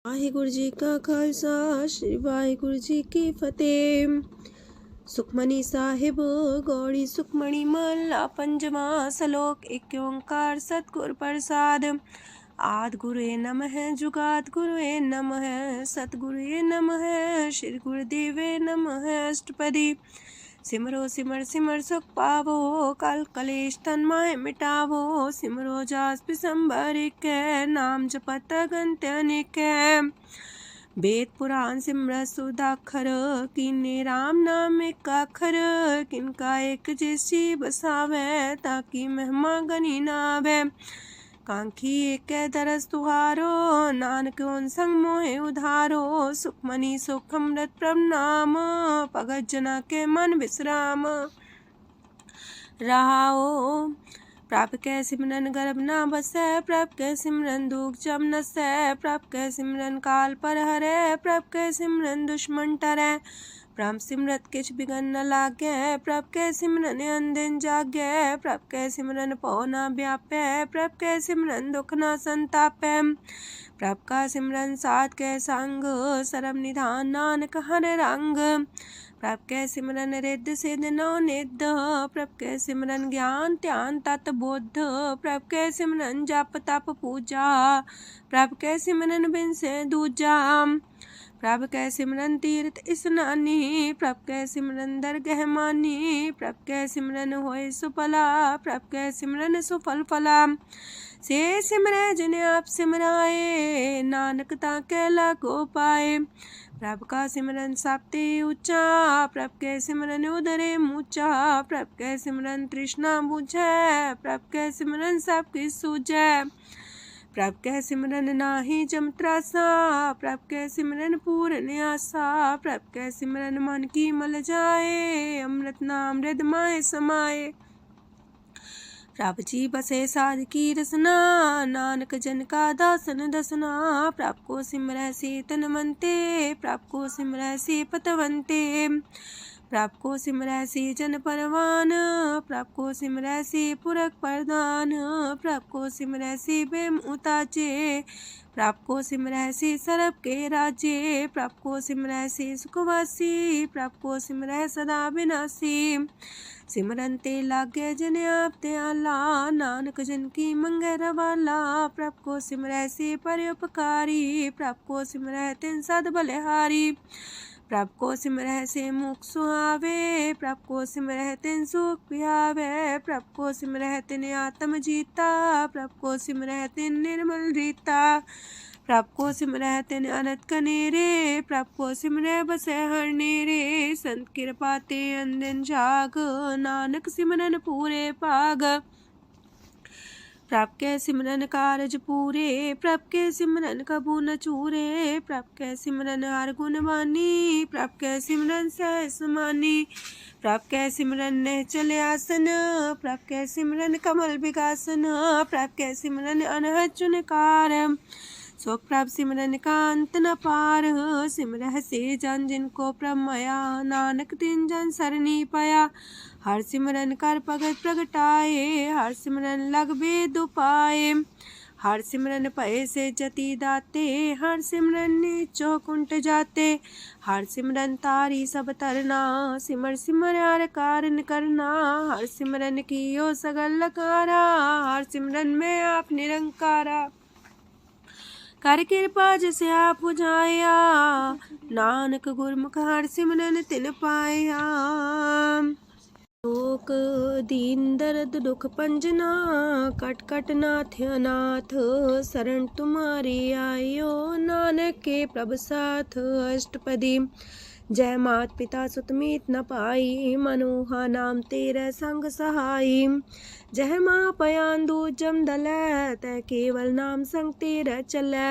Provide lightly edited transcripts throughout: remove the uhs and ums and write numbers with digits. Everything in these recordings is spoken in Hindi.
वाहिगुरु जी का खालसा श्री वाहिगुरु जी की फतेह। सुखमनी साहिब गौड़ी सुखमणी महला पंजवा सलोक। एक ओंकार सतगुर प्रसाद। आद गुरुए नमः जुगाद गुरुए नमः सतगुरुए नमः श्री गुरुदेवे नमः। अष्टपदी सिमरो सिमर सिमर सुख पावो कल कलेश तन माहे मिटावो। सिमरो जास पिसंबर एक नाम जपत अगंत अनेक। वेद पुराण सिमरत सुदाखर किन्ने राम नाम एक अखर। किनका एक जैसी बसावे ताकि महिमा गनी नावे। कांखी एक दरस तुहारो नानक उन संग मोहे उधारो। सुखमनी सुख अमृत प्रभ नाम भगत जना के मन विश्राम। रहाओ प्रभ कै सिमरन गर्भ ना बसै। प्रभ कै सिमरन दुख जम नसै। प्रभ कै सिमरन काल पर हरै। प्रभ कै सिमरन दुश्मन टरै। प्रभ सिमरत किछ बिगन न लागै। प्रभ कै सिमरन अनदिन जागै। प्रभ कै सिमरन पौ ना व्यापै। प्रभ कै सिमरन दुख ना संतापै। प्रभ का सिमरन साध कै संग सरम निधान नानक हर रंग। प्रभ कै सिमरन रिद्ध सिद्ध नौ निध। प्रभ कै सिमरन ज्ञान ध्यान तत बुद्ध। प्रभ कै सिमरन जप तप पूजा। प्रभ कै सिमरन बिन से दूजा। प्रभ कै सिमरन तीर्थ स्नानी। प्रभ कै सिमरन दरगह मानी। प्रभ कै सिमरन होए सुफला। प्रभ कै सिमरन सुफल फला। से सिमरै जिन आप सिमराए नानक ताके लागो पाए। प्रभ का सिमरन सबते ऊंचा। प्रभ कै सिमरन उदरे मूचा। प्रभ कै सिमरन तृष्णा बुझै। प्रभ कै सिमरन सब किछ सूझै। प्रभ कै सिमरन नाही जम त्रासा। प्रभ कै सिमरन पूर्ण आसा। प्रभ कै सिमरन मन की मल जाए। अमृत नाम हृद माए समाए। प्रभ जी बसे साध की रसना नानक जन का दासन दसना। प्रभ को सिमरै से तन मनते। प्रभ को सिमरै से पतवंते। प्रभ को सिमरै से जन परवान। प्रभ को सिमरै से पुरख प्रधान। प्रभ को सिमरै से बेम उताचे। प्रभ को सिमरै से सरब के राजे। प्रभ को सिमरै से सुखवासी। प्रभ को सिमरै सदा विनाशी। सिमरन ते लागे जिन आप दयाला नानक जन की मंगै रवाला। प्रभ को सिमरै से परोपकारी। प्रभ को सिमरै तिन सद बलिहारी। प्रभ को सिमरै से मुख सुहावे। प्रभ को सिमरै तिन सुख पिहावे। प्रभ को सिमरै तिन आत्म जीता। प्रभ को सिमरै तिन निर्मल रीता। प्रभ को सिमरै तिन अनंत कनेरे। प्रभ को सिमरै बसै हर नेरे। संत कृपा ते अनदिन जाग नानक सिमरन पूरे पाग। प्रभ कै सिमरन कारज पूरे। प्रभ कै सिमरन कबू न चूरे। प्रभ कै सिमरन हर गुण बानी। प्रभ कै सिमरन सहस समानी। प्रभ कै सिमरन निश्चल आसन। प्रभ कै सिमरन कमल विगासन। प्रभ कै सिमरन अनहद चुनकार। सो प्रभ सिमरन का अंत न पार। सिमरह से जन जिनको प्रभ माया नानक तिन जन सरनी पाया। हर सिमरन कर भगत प्रगटाए। हर सिमरन लग वेद उपाय। हर सिमरन भय से जति दाते। हर सिमरन नीचो कुंट जाते। हर सिमरन तारी सब तरना। सिमर सिमर हर कारण करना। हर सिमरन कियो सगल लकारा। हर सिमरन में आप निरंकारा। कर कृपा जिसे आप बुझाया। नानक गुरमुख हर सिमरन तिन पाया। लोक दीन दर्द दुख पंजना। कट कट नाथ अनाथ। शरण तुम्हारी आयो नानक के प्रभ साथ। अष्टपदी जय मात पिता सुत मीत न पाई। मनोहा नाम तेरे संग सहाई। जय माँ पयान दूज जम दलै। तै केवल नाम संग तेरे चलै।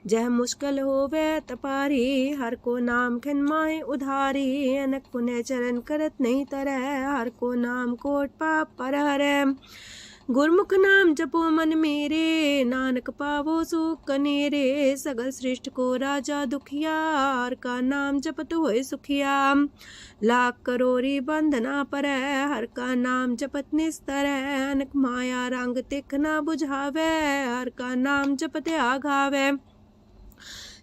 जह मुश्किल होवे तपारी। हर को नाम खिन माहे उधारी। अनक पुण्य चरण करत नहीं तरह। हर को नाम कोट पाप पर हरै। गुरमुख नाम जपो मन मेरे। नानक पावो सुख कनेरे। सगल सृष्टि को राजा दुखिया। हर का नाम जपत होए सुखिया। लाख करोरी बंधना पर। हर का नाम जपत निस्तर। अनक माया रंग तिख ना बुझावे। हर का नाम जपत आघावे।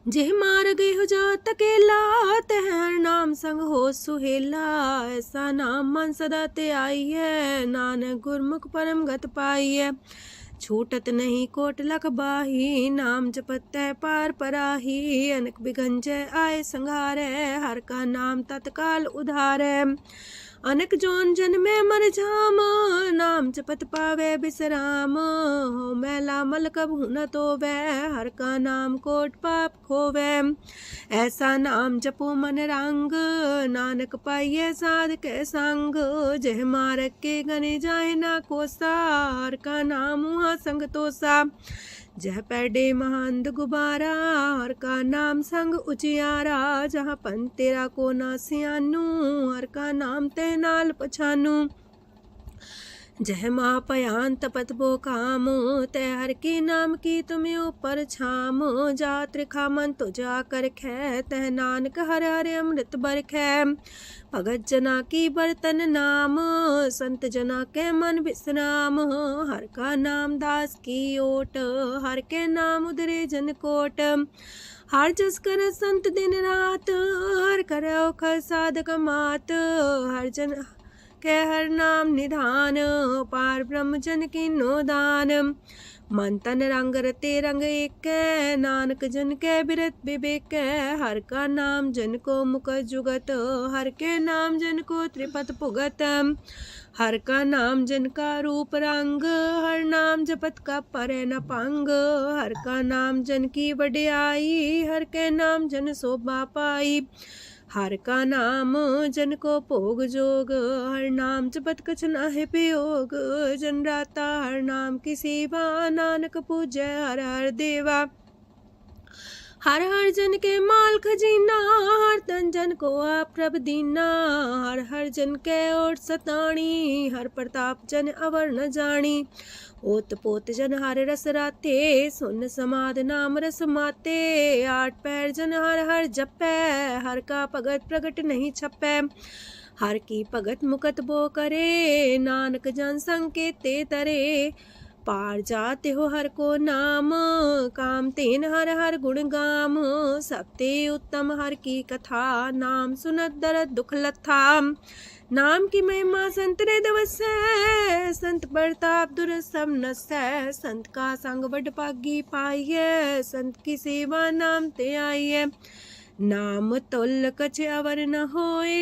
जेह मार गए हो जात अकेला, तह हर नाम संग हो सुहेला। ऐसा नाम मन सदा ते आई है, नानक गुरमुख परम गत पाई है। छूटत नहीं कोट लख बाही, नाम जपत है पार पराही। अनक बिगंजय आए संघारे, हर का नाम तत्काल उधारे। अनक जोन जन में मर जाम, नाम जपत पावे बिसराम। हो मैला मल कबहु न तोवे, हर का नाम कोट पाप खोवे। ऐसा नाम जपो मन रंग, नानक पाइये साध के संग। जह मारक के गने जाए ना कोसा, हर का नाम हुआ संग तोसा। जह पैडे महांद गुबारा, हर का नाम संग उजियारा। जहाँ पन तेरा को ना सियानू, हर का नाम ते नाल पछानू। जह माँ पयान तपत बो काम, तय हर के नाम की तुम्हें ऊपर छाम। जात रिखा मन तो जा कर खे, तह नानक हर हर अमृत बरखै। भगत जना की बर्तन नाम, संत जना के मन विश्राम। हर का नाम दास की ओट, हर के नाम उदरे जन कोट। हर जस कर संत दिन रात, हर करो खर साधक मात। हर जन के हर नाम निधान, पार ब्रह्म जन की नो दान। मन तन रंग रते रंग एक, नानक जन के बिरत विवेक। हर का नाम जन को मुख जुगत, हर के नाम जन को त्रिपत पुगत। हर का नाम जन का रूप रंग, हर नाम जपत का परे न पंग। हर का नाम जन की वड्याई, हर के नाम जन शोभा पाई। हर का नाम जन को भोग जोग, हर नाम जपत कछ नाहि वियोग। जन राता हर नाम की सेवा, नानक पूजै हर हर देवा। हर हर जन के माल खजीना, हर तन जन को आप प्रभ दीना। हर हर जन के ओट सताणी, हर प्रताप जन अवर न जानी। ओत पोत जन हर रस राते, सुन समाध नाम रस माते। आठ पैर जन हर हर जपै, हर का भगत प्रगट नहीं छपै। हर की भगत मुकत बो करे, नानक जन संकेते तरे। पार जाते हो हर को नाम, काम तेन हर हर गुण गाम। सबते उत्तम हर की कथा, नाम सुनत दरद दुख लथा। नाम की महिमा संत रे दवसै, संत प्रताप दुर सब नसै। संत का संग वड पागी पाइयै, संत की सेवा नाम ते आइयै। नाम तुल कछ अवर न होए,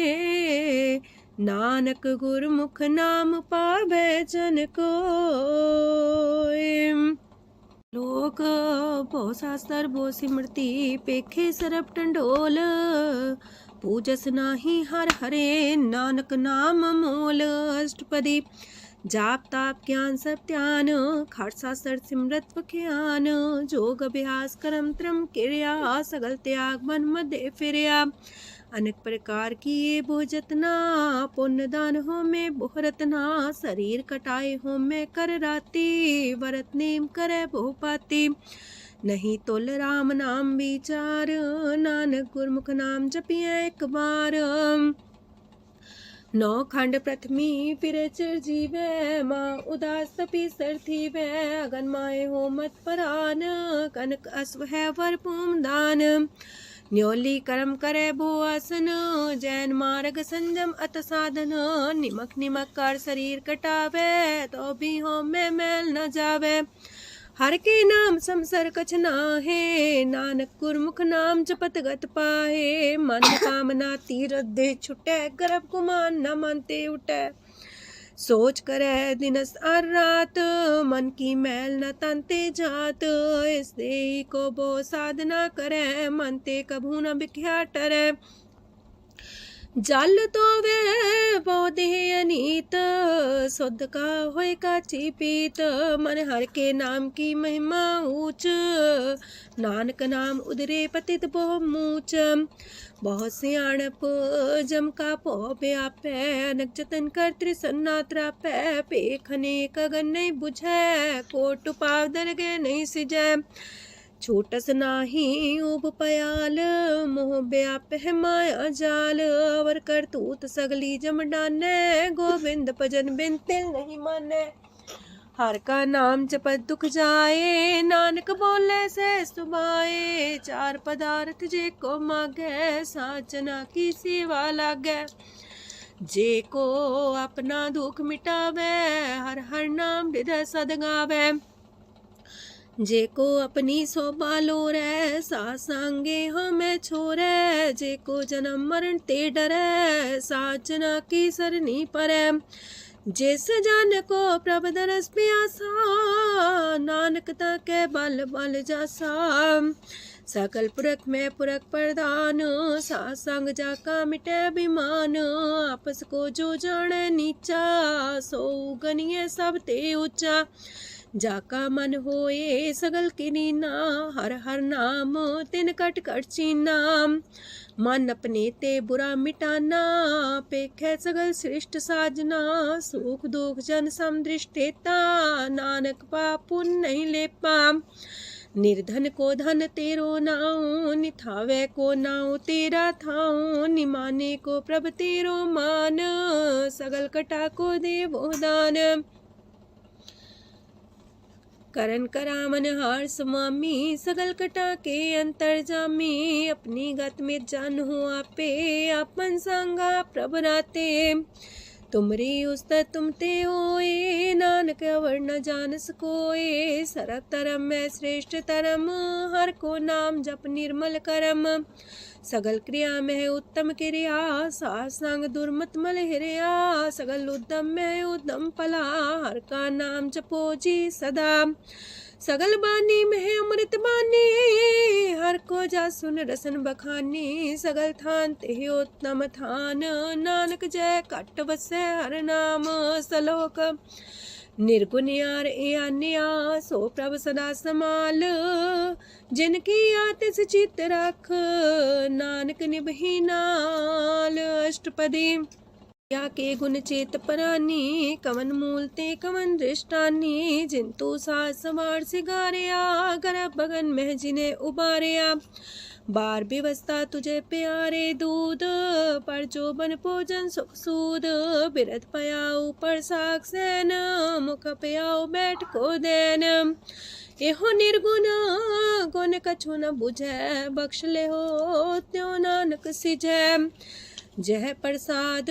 नानक गुरमुख नाम पावै जन कोय। लोक भो शास्त्र भो सिमरती, पेखे सरब टंडोल। पूजस नाही हर हरे, नानक नाम मोल। अष्टपदी जाप ताप ज्ञान सब ध्यान, खालसा सर सिमरत वख्यान। जोग अभ्यास करम त्रम क्रिया, सगल त्याग मन मध्य फिरया। अनेक प्रकार की ये बहु जतना, पुण्य दान हो में बहु रतना। शरीर कटाए हो में कर राती, वरत नेम करे बहु पाती। नहीं तुल राम नाम विचार, नानक गुरमुख नाम जपिए एक बार। नौ खंड प्रथमी फिर चिर जीवै, माँ उदास तपी सर थीवै। अगन माए हो मत परान, कनक अश्व है वर पूम दान। न्योली कर्म करे भो आसन, जैन मार्ग संजम अत साधन। निमक निमक कर शरीर कटावे, तो भी हो में मैल न जावे। हर के नाम समसर कछ नाहे, नानक गुरमुख नाम जपत गत पाहे। मन कामना तीरथ दे छुटै, गर्भ गुमान न मानते उठै। सोच करे दिनस और रात, मन की मैल न तनते जात। इस देही को बो साधना करे, मनते कभू न बिख्या टरै। जल तो वे बोधे अनीत, शुद्ध का होए काची पीत। मन हर के नाम की महिमा ऊंच, नानक नाम उदरे पतित बहु मूच। बहुत सियाणप जम का पो व्यापै, अनक जतन कर त्रिसन्ना त्रापै। पेखने कगन नहीं बुझै, कोट पाव दरगे नहीं सिजै। छोटस नाही उब पयाल, मोह व्याप है माया जाल। अवर करतूत सगली जम डानै, गोविंद भजन बिन तिल नहीं मानै। हर का नाम जपत दुख जाए, नानक बोले से सुभाए। चार पदार्थ जे को मागे, साजना की सेवा लागे। जे को अपना दुख मिटावे, हर हर नाम हृदय सद गावे। जे को अपनी शोभा लोरे, सासंगे हमें छोरे। जे को जन्म मरण ते डरे, साजना की सरनी परे। जिस जन को प्रभ दरस प्यासा, नानक ताके बल बल जासा। सकल पुरख में पुरख प्रधान, सासंग जाका मिटे अभिमान। आपस को जो जाने नीचा, सो गनिए सब ते ऊंचा। जाका मन होए सगल किरीना, हर हर नाम तिन कट कट चीना। मन अपने ते बुरा मिटाना, पेखे सगल सृष्ट साजना। सुख दुख जन समदृष्टेता, नानक पाप पुण्य नहीं लेपा। निर्धन को धन तेरो नाऊ, निथावे को नाऊ तेरा थाऊ। निमाने को प्रभ तेरो मान, सगल कटा को देवो दान। करन करामन हार समामी, सगल कटा के अंतर जामी। अपनी गत में जान हो आपे, आपन संगा प्रभ राते। तुमरी उस्तर तुम ते होए, नानक अवर न जानस कोए। सरब तरम में श्रेष्ठ तरम, हर को नाम जप निर्मल करम। सगल क्रिया में उत्तम क्रिया, सासंग दुर्मत मल हिरिया। सगल उद्यम में उद्यम फला, हर का नाम जपो जी सदा। सगल बानी में अमृत बानी, हर को जा सुन रसन बखानी। सगल थान ते उत्तम थान, नानक जय कट बसे हर नाम सलोक। निर्गुण यार आन्या, सो प्रभ सदा समाल। जिनकी आतिस चित रख, नानक निभही नाल। अष्टपदी या के गुण चेत परानी, कवन मूल ते कवन दृष्टानी। जिंतु सास सवार सिगारिया, गर्भ बगन में जिन्हें उबारिया। बार व्यवस्था तुझे प्यारे दूध, पर जो बन भोजन सुख सूद। बिरत पयाऊ पर साग सैन, मुख पयाऊ बैठ को देन। एहो निर्गुण गुण कछु न बुझे, बख्श ले हो त्यों नानक सिझे। जह प्रसाद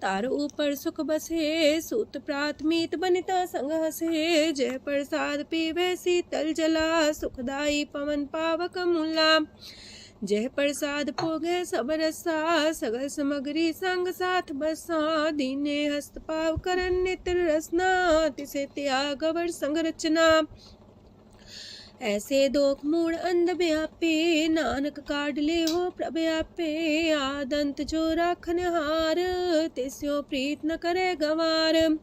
तार ऊपर सुख बसे, सूत प्रात मीत बनिता संग हसे। जह प्रसाद पीवे शीतल जला, सुखदाई पवन पावक मूला। जह प्रसाद भोगे सब रसा, सगल समग्री संग साथ बसा। दीने हस्त पाव करन नित्र रसना, तिसे त्याग अवर संग रचना। ऐसे दोख मूड अंध व्यापे, नानक काढ़ ले हो प्रभ आपे। आदंत जो राखन हार, तिस्यो प्रीत न करे गवार।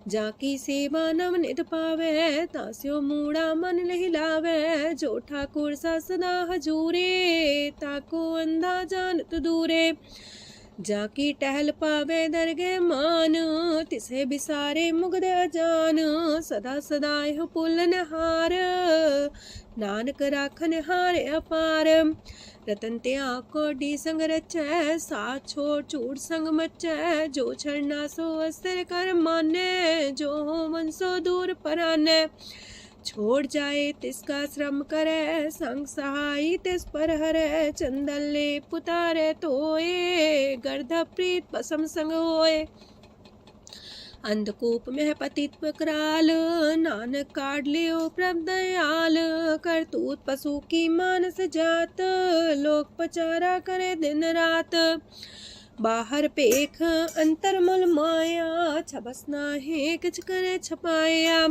जाकी सेवा नव निध पावे, तास्यो मूड़ा मन लहिलावे। जो ठाकुर सा सदा हजूरे, ताको अंधा जानत दूरे। जाकी टहल पावे दरगे मान, तिसे बिसारे मुग्ध अजान। सदा सदा यह पुलन हार, नानक राखन हार अपार। रतन त्याग को डी संग रचै, साथ छोड़ चूड़ संग मचै। जो छड़ना सो अस्थिर कर माने, जो हो मन सो दूर पराने। छोड़ जाए तिसका श्रम करे, संग सहाय तिस पर हरे। चंदन ले पुतारे तोए, गर्ध प्रीत पसम संग होए। अंधकूप में पतित कराल, नानक काढ़ लियो प्रभ दयाल। करतूत पशु की मानस जात, लोक पचारा करे दिन रात। बाहर पेख अंतर मूल माया, छबस नाहे किछ करे छपाया।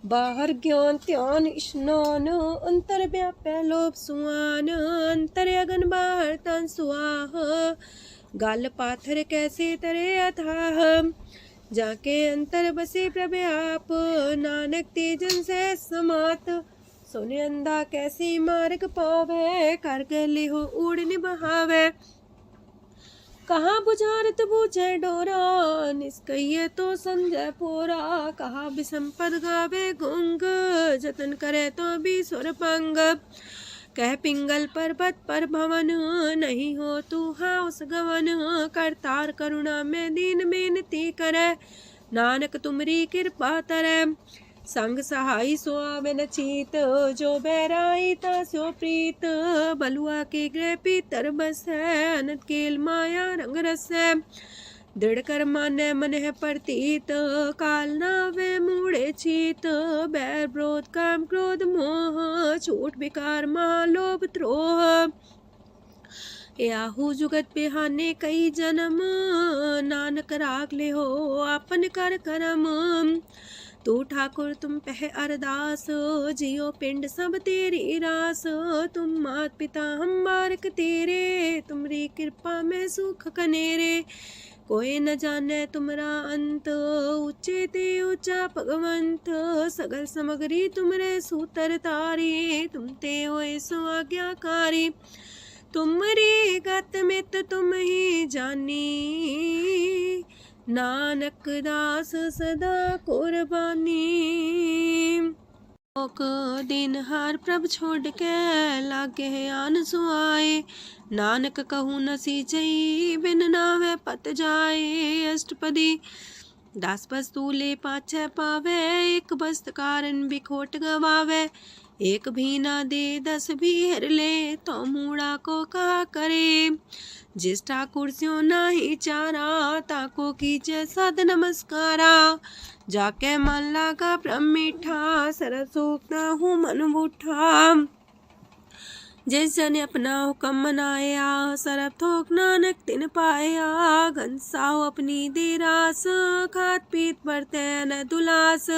बाहर ज्ञान ध्यान स्नान, अंतर व्यापै लोभ सुआन। अंतर अगन बाहर तन सुआह, गल पाथर कैसे तरे अथाह। जाके अंतर बसे प्रभ आप, नानक तेजन से समात। सोने अंधा कैसी मार्ग पावे, कर गले हो उड़ निबहावे। कहाँ बुझारत बूझे डोरा, निष्कइये तो संजय पोरा। कहा विसंपद गावे गुंग, जतन करे तो भी सुर पंग। कह पिंगल पर्वत पर भवन, नहीं हो तू हाउस गवन। करतार करुणा में दीन बेनती करे, नानक तुमरी कृपा तरੈ। संग सहाई सो आवे न चीत, जो बैराई तास्यो प्रीत। बलुआ के गृह पीतर बसै, अनंत केल माया रंग रसै। दृढ़ कर मानै मन है प्रतीत, काल नावे मूढ़े चीत। बैर विरोध काम क्रोध मोह, झूठ विकार महालोभ द्रोह। याहू जुगत बिहाने कई जन्म, नानक राग ले हो आपन कर करम। तू ठाकुर तुम पह अरदास, जियो पिंड सब तेरी रास। तुम मात पिता हम बारक तेरे, तुमरी कृपा में सुख कनेरे। कोई न जाने तुमरा अंत, ऊंचे ते ऊंचा भगवंत। सगल समगरी तुमरे सूतर तारी, तुम ते होए सो आज्ञाकारी। तुमरी गत मित तुम ही जानी, नानक दास सदा कुर्बानी। लोक दिन हार प्रभ छोड़ के, लागे आन सुआए। नानक कहूँ न सींचई, बिन नावे पत जाए। अष्टपदी दस वस्तु ले पाछै पावे, एक वस्त कारण बिखोट गवावे। एक भी ना दे दस भी हर ले, तो मूड़ा को कहा करे। जिस ठाकुर स्यो नाही चारा, ताको कीजे साध नमस्कारा। जाके मन लागा ब्रह्म मीठा, सरस सूखता हूँ मन बूठा। जिस जन अपना हुक्म मनाया, सरब थोक नानक तिन पाया। घनसाओ अपनी दे रास, खात पीत बरतै न दुलास।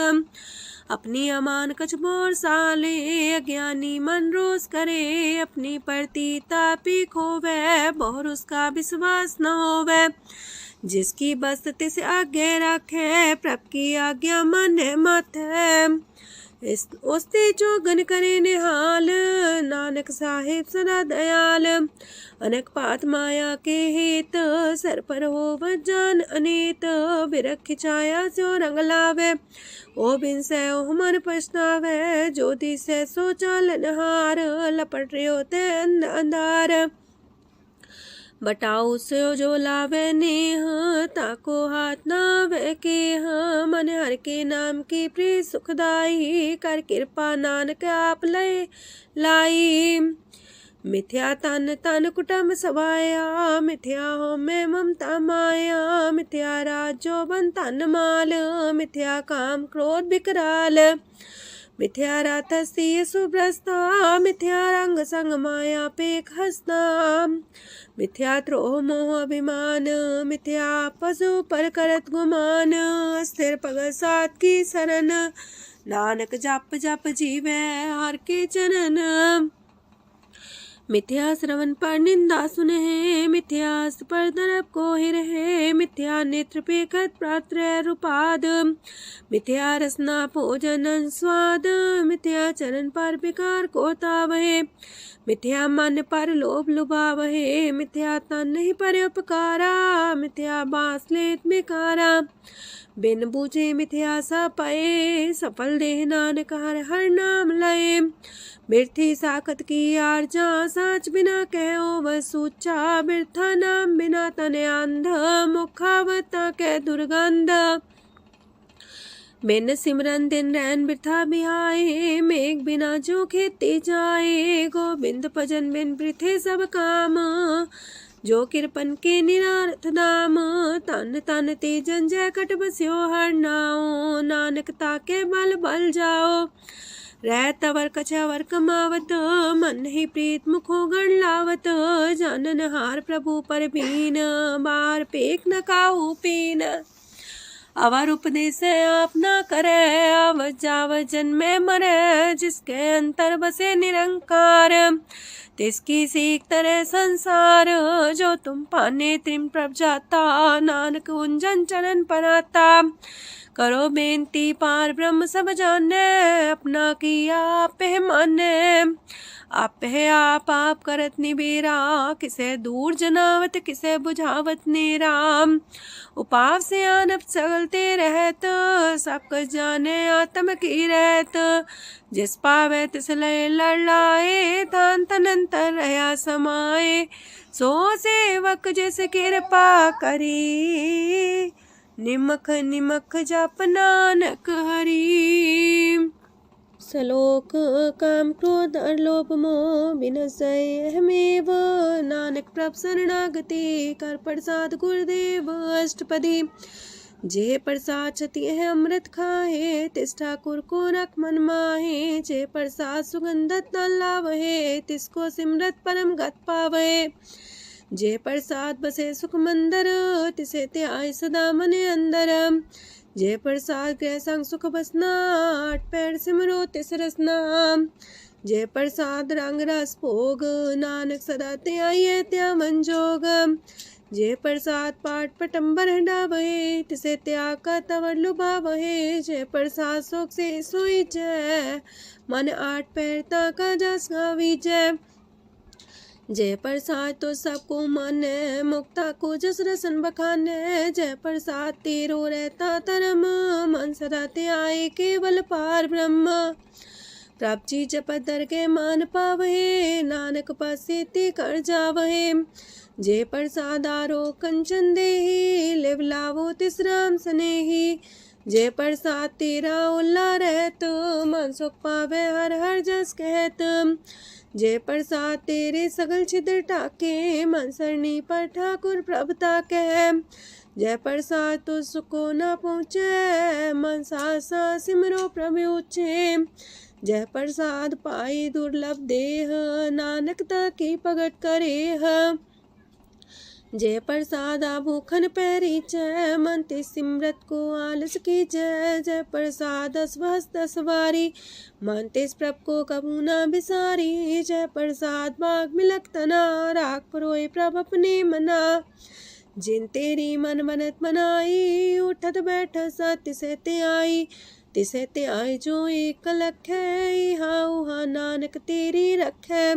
अपनी अमान कछ बोर साले, अज्ञानी मन रोस करे। अपनी प्रति तापी खोवे, बहुर उसका विश्वास न होवे। जिसकी बस तिस आगे रखे, प्रभ की आज्ञा माने माथे। उस्ते चौगन करे निहाल, नानक साहिब सदा दयाल। अनेक पात माया के हेत, सर पर हो जान अनेत। बिरख छाया स्यो रंग लावे, ओ बिन से ओ मन पछतावे। जो दिसे सो चालन हार, लपट रहो ते अंधार। बटाऊ से जो लावे नेह, ताको हाथ नावे केह। मन हर के नाम की प्रिय सुखदाई, कर कृपा नानक आप लय लाई। मिथ्या तन तन कुटुंब सवाया, मिथ्या हो में ममता माया। मिथ्या राजो बन तन माल, मिथ्या काम क्रोध विकराल। मिथ्या रातसी सुभ्रस्ता, मिथ्या रंग संग माया पेख हस्ता। मिथ्या द्रोह मोह अभिमान, मिथ्या पशु पर करत गुमान। स्थिर पग सात की शरण, नानक जप जप जीवे हर के चरण। मिथ्या श्रवण पर निंदा सुने, मिथ्या पर दरब को ही रहे। मिथ्या नेत्र पेखत पात्र रूपाद, मिथ्या रसना भोजन स्वाद। मिथ्या चरण पर विकार को तावहे, मिथ्या मन पर लोभ लुभावहे। मिथ्या तन नहीं पर उपकारा, मिथ्या बास लेत बेकारा। बिन बूझे मिथ्या सा पाए, सफल देह नानक हर हर नाम लय। बिरथी साखत की आरजा, साच बिना कहो वह सूचा। बिरथा नाम बिना तने अंध, मुखावता के दुर्गंध। बिन सिमरन दिन रैन बिरथा बिहाए, मेघ बिना जो खेती जाए। गोविंद भजन बिन बिरथे सब काम, जो किरपन के निरारथ नाम। तन तन ते जंजय कट बस्यो हर नाओ, नानक ताके बल बल जाओ। रह तवर कछवर कमावत, मन ही प्रीत मुखो गण लावत। जानन हार प्रभु पर बीन, बार पेख न काहू पीन। अवर उपदेश आप न करे, आवत जावत जन्मे मरे। जिसके अंतर बसे निरंकार, तिसकी सीख तरह संसार। जो तुम पाने त्रिम प्रभ जाता, नानक उंजन चरण पराता। करो बेनती पार ब्रह्म सब जाने, अपना किया आप माने। आप है आप करत निबेरा, किसे दूर जनावत किसे बुझावत नेरा। उपाव से आनप चलते रहत, सब कुछ जाने आत्म की रहत। जिस पावे तिस लय लड़ाए, तान तनंतर रहा समाए। सो सेवक जिस कृपा करी, निमख निमख जप नानक हरि। सलोक काम क्रोध और लोभ मोह विनश्य अहमेव, नानक प्रभ शरणागति कर प्रसाद गुरुदेव अष्टपदी। जे प्रसाद छति है अमृत खाहे, तिस ठाकुर को रख मन माहे। जे प्रसाद सुगंधत न लावहे, तिसको सिमरत परम गत पावे। जे प्रसाद बसे सुख मंदर, तिसे त्याय सदा मने अंदर। जे प्रसाद गृह संग सुख बसना, आठ पैर सिमरो तिस रसना। जे प्रसाद रंग रस भोग, नानक सदा त्याये त्या मन जोग। जे प्रसाद पाठ पटम्बर डावहे, तिसे त्याग का तवर लुभावहे। जे प्रसाद शोक से सोई जय, मन आठ पैर ताका जस गावी जय। जय प्रसाद तो सबको माने, मुक्ता को जस रसन बखाने। जय प्रसाद तेरो रहता धर्म, मन सदा त्याए केवल पार ब्रह्म। प्रभ जी जपत दर के मान पावहे, नानक पासे ते कर जावहे। जय प्रसाद आरो कंचन देही, लिव लावो तिस राम स्नेही। जय प्रसाद तेरा उल्ला रहत, मन सुख पावे हर हर जस कहत। जय प्रसाद तेरे सगल छिद्र टाके, मन सरनी पर ठाकुर प्रभुता कह। जय प्रसाद तो सुको न पहुँचे, मन सा सिमरो प्रभु ऊँचे। जय प्रसाद पाई दुर्लभ देह, नानक ताकी प्रगट करे। जय प्रसाद आभूखन पैरी जय, मन ते सिमरत को आलस की जय। जय प्रसाद अस्वस्थ सवारी, मन तेस प्रभ को कबू न बिसारी। जय प्रसाद बाग मिलक तना, राख परोए प्रभ अपने मना। जिन तेरी मन मनत मनाई, उठत बैठत सत्य से ते आई। तिसे ते आए जो एक लख है, हाँ उहाँ नानक तेरी रखै।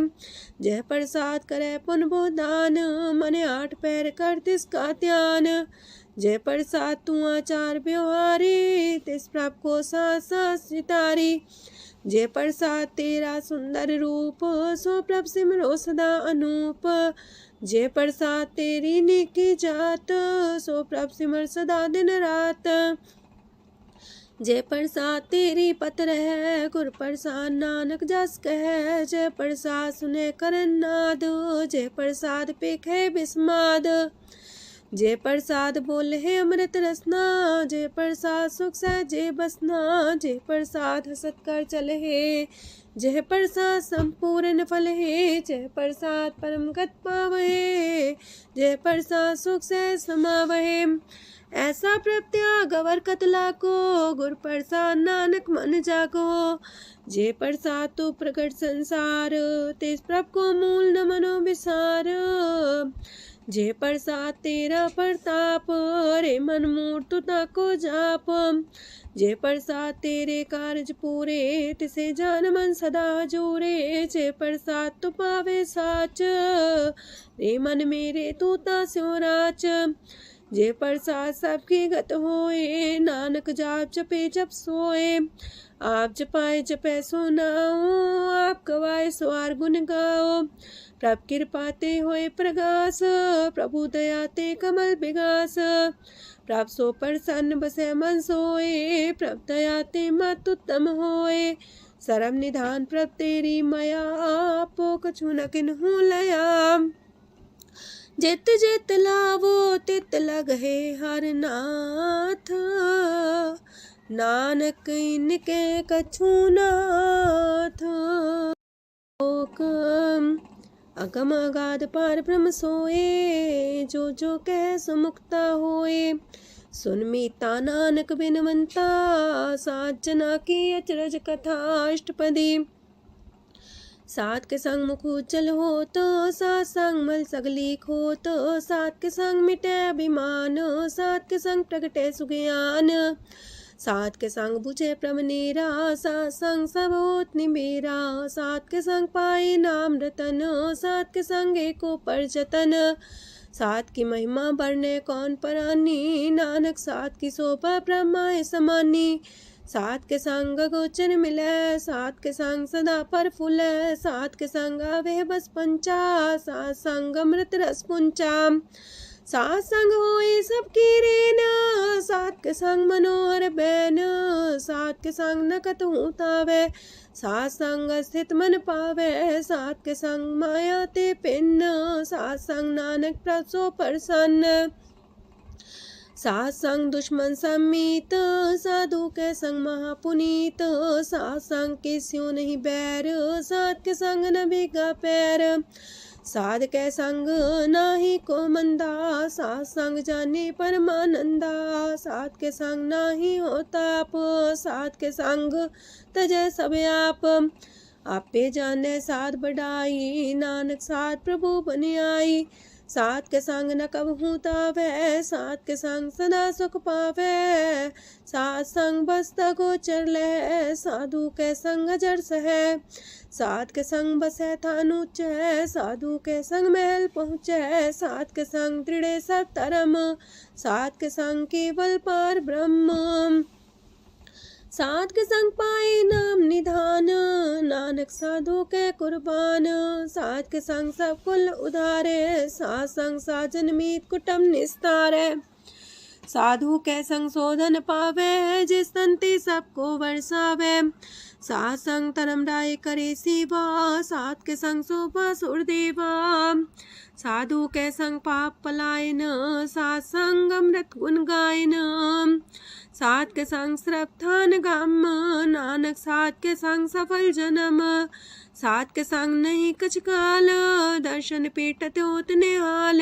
जय प्रसाद करे पुन बोदान, मने आठ पैर कर तिसका ध्यान। जय प्रसाद तू आचार व्यवहारी, तिस प्रभ को सास सितारी। जय प्रसाद तेरा सुंदर रूप, सो प्रभ सिमरो सदा अनूप। जय प्रसाद तेरी नेकी जात, सो प्रभ सिमर सदा दिन रात। जय प्रसाद तेरी पत्र है, गुर प्रसाद नानक जस कह। जय प्रसाद सुने करन नाद, जय प्रसाद पेखे बिस्माद। जय प्रसाद बोले है अमृत रसना, जय प्रसाद सुख सहजे बसना। जय प्रसाद हसत कर चले है, जय प्रसाद संपूर्ण फल है। जय प्रसाद परम गत पावहे, जय प्रसाद सुख सह समावहे। ऐसा प्रत्याग अवर कतला को, गुर प्रसाद नानक मन जागो। जय प्रसाद तो प्रकट संसार, तेज प्रभ को मूल न मनो विसार। जय प्रसाद तेरा प्रताप, रे मन मूर्त ताको जाप। जय प्रसाद तेरे कारज पूरे, तिसे जान मन सदा जोरे। जय प्रसाद तू पावे साच, रे मन मेरे तू तास्यो राच। जय प्रसाद सबकी गत होए, नानक जाप जपे जप सोए। आप जपाए जपे सो नाओ, आप गवाए सवार गुण गाओ। प्रभ कृपा ते होए प्रगास, प्रभु दया ते कमल विगास। प्रभ सो प्रसन्न बसे मन सोए, प्रभ दया ते मत उत्तम होए। सरम निधान प्रभ तेरी मया, आपो कछु न किन्हु लया। जित जित लावो तित लगहे हर नाथ, नानक इनके कछु नाथ। अगम अगाध पार ब्रह्म सोए, जो जो कह सो मुक्ता होए। सुन मीता नानक बिनवंता, सात जना की अचरज कथा अष्टपदी। सात के संग मुख उज्जल हो तो, सात संग मल सगली खो तो। सात के संग मिटे अभिमान, सात के संग प्रगटे सुज्ञान। सात के संग बुझे प्रमनेरा, सात संग सब होत निमेरा। सात के संग पाए नाम रतन, सात के संग एको पर जतन। सात की महिमा बढ़ने कौन परानी, नानक सात की शोभा ब्रह्मा समानी। सात के संग गोचर मिले, सात के संग सदा पर फूले। सात के संग आवे बस पंचा, सात संग अमृत रस पुंचा। सात संग होए सबकी रेन, सात के संग मनोहर बैन, सात के संग न कतहु तावै, सात संग स्थित मन पावै, सात के संग माया ते पिन्न, सात संग नानक प्रसो प्रसन्न, सात संग दुश्मन समीत, साधु के संग महापुनीत, सात संग किस्यों नहीं बैर, सात के संग न भीगा पैर, साध के संग नाही को मंदा, सात संग जाने परमानंदा, सात के संग नाही हो ताप, सात के संग तजय सब आप, आपे जाने साध बढ़ाई, नानक साथ प्रभु बन आई, सात के संग न कबहू तावै, सात के संग सदा सुख पावै, सात संग बसता गोचर लहै, साधु के संग अजर सहै, सात के संग बसै थान ऊंचै, साधु के संग महल पहुँचै, सात के संग दृढ़ सतरम, सात के संग केवल पार ब्रह्म, सात के संग पाए नाम निधान, नानक साधु के कुर्बान, सात के संग सब कुल उधारे, सात संग साजन मीत कुटुम निस्तारे, साधु के संग शोधन पावे, जिस तंती सबको बरसावे, सात संग धर्म राय करे सेवा, सात के संग शोभा सुरदेवा, साधु के संग पाप पलायन, सात संग अमृत गुण गायन, सात के संग श्रद्धान गम, नानक सात के संग सफल जन्म, सात के संग नहीं कछ काल, दर्शन पेटत होत निहाल,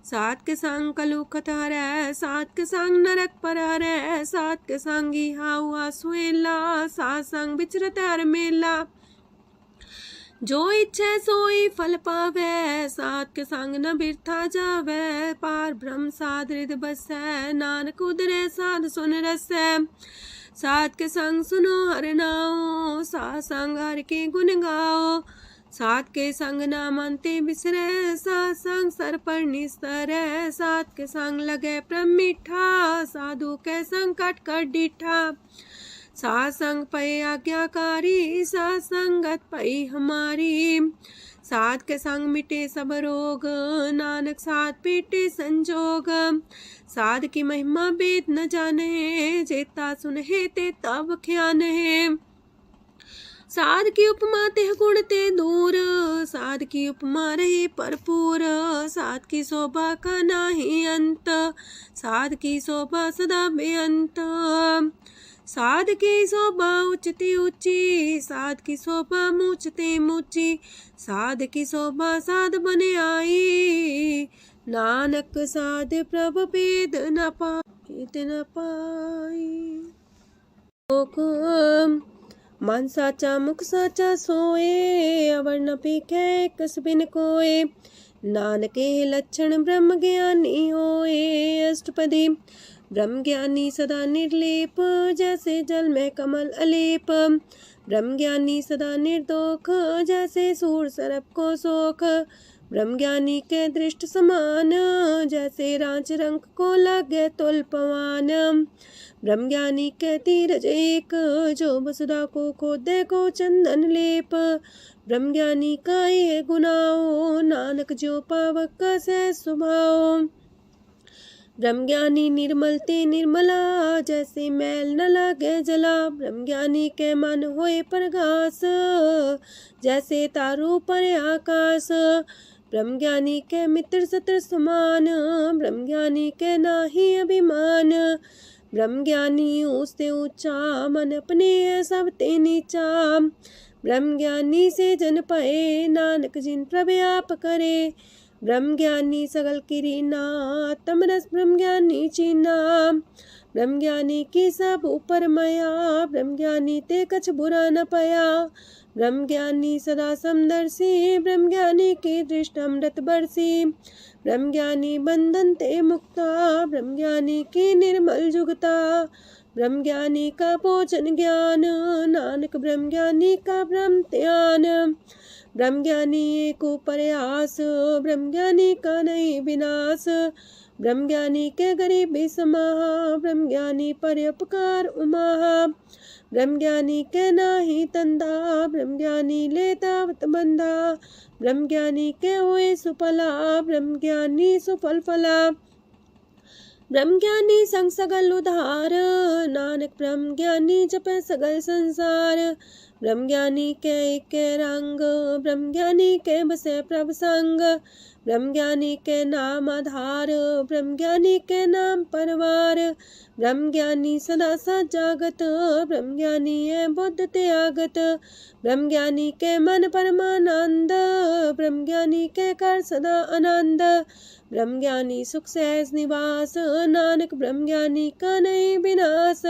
सात के संग कलुखत हरै, सात के संग नरक पर हरै, सात के संग इहा हुआ सुहेला, सात संग विचरत हर मेला, जो इच्छा सोई फल पावै, सात के संग न बिरथा जावै, पार ब्रह्म साध हृद बसै, नानक उदरै साध सुन रसै, सात के संग सुनो हर नाओ, सात संग हर के गुण गाओ, सात के संग नाम अंते बिसरै, सात संग सर पर निस्तरै, सात के संग लगे प्रम मीठा, साधु के संग कट कर डिठा, सात संग पै आज्ञाकारी, सात संगत पै हमारी, सात के संग मिटे सब रोग, नानक सात पेटे संजोग, साध की महिमा वेद न जाने, जेता सुनहे ते तब ख्यान है, साध की उपमा तेह गुण ते दूर, साध की उपमा रहे भरपूर, साध की शोभा का नाही अंत, साध की शोभा सदा बेअंत, साध की शोभा उच्चते ऊंची, साध की शोभा मूचते मूची, साध की शोभा साध बने आई, नानक साध प्रभ भेद न पाई, मन साचा मुख साचा सोए, अवर न पीखे कस बिन कोए, नानके लक्षण ब्रह्म ज्ञानी होए, अष्टपदी ब्रह्म ज्ञानी सदा निर्लेप, जैसे जल में कमल अलेप, ब्रह्म ज्ञानी सदा निर्दोख, जैसे सूर सरप को सोख, ब्रह्म ज्ञानी के दृष्ट समान, जैसे रांच रंग को लगे तुल पवान, ब्रह्म ज्ञानी के तीरज एक, जो वसुधा को खोदे को चंदन लेप, ब्रह्म ज्ञानी का ये गुनाओ, नानक जो पावक का सह स्वभाव, ब्रह्म ज्ञानी निर्मल ते निर्मला, जैसे मैल न लागे जला, ब्रह्म ज्ञानी के मन होए प्रगास, जैसे तारू पर आकाश, ब्रह्म ज्ञानी के मित्र सत्र समान, ब्रह्म ज्ञानी के नाही अभिमान, ब्रह्म ज्ञानी ऊंचते ऊंचा, मन अपने सब ते नीचा, ब्रह्म ज्ञानी से जन पाए, नानक जिन प्रभु आप करे, ब्रह्म ज्ञानी सगल किरीना, तमरस ब्रह्म ज्ञानी चीना, ब्रह्म ज्ञानी की सब ऊपर मया, ब्रह्म ज्ञानी ते कछ बुरा न पाया, ब्रह्म ज्ञानी सदा समदर्शी, ब्रह्म ज्ञानी की दृष्ट अमृत बरसी, ब्रह्म ज्ञानी बंधन ते मुक्ता, ब्रह्म ज्ञानी की निर्मल जुगता, ब्रह्म ज्ञानी का भोजन ज्ञान, नानक ब्रह्म ज्ञानी का ब्रह्म ध्यान, ब्रह्म ज्ञानी एक ऊपर आस, ब्रह्म ज्ञानी का नहीं विनाश, ब्रह्म ज्ञानी के गरीबी समाहा, ब्रह्म ज्ञानी पर उपकार उमाहा। ब्रह्म ज्ञानी के नाही तंदा, ब्रह्म ज्ञानी लेतावत बंधा। ब्रह्म ज्ञानी के हुए सुफला, ब्रह्म ज्ञानी सुफल फला। ब्रह्म ज्ञानी संग सगल उधार, नानक ब्रह्म ज्ञानी जपे सगल संसार। ब्रह्म ज्ञानी के रंग, ब्रह्म ज्ञानी के बसे प्रभ संग। ब्रह्म ज्ञानी के नाम आधार, ब्रह्म ज्ञानी के नाम परवार। ब्रह्म ज्ञानी सदा सजागत, ब्रह्म ज्ञानी है बुद्ध त्यागत। ब्रह्म ज्ञानी के मन परमानंद, ब्रह्म ज्ञानी के कर सदा आनंद। ब्रह्म ज्ञानी सुख सहज निवास, नानक ब्रह्म ज्ञानी का नहीं विनाश।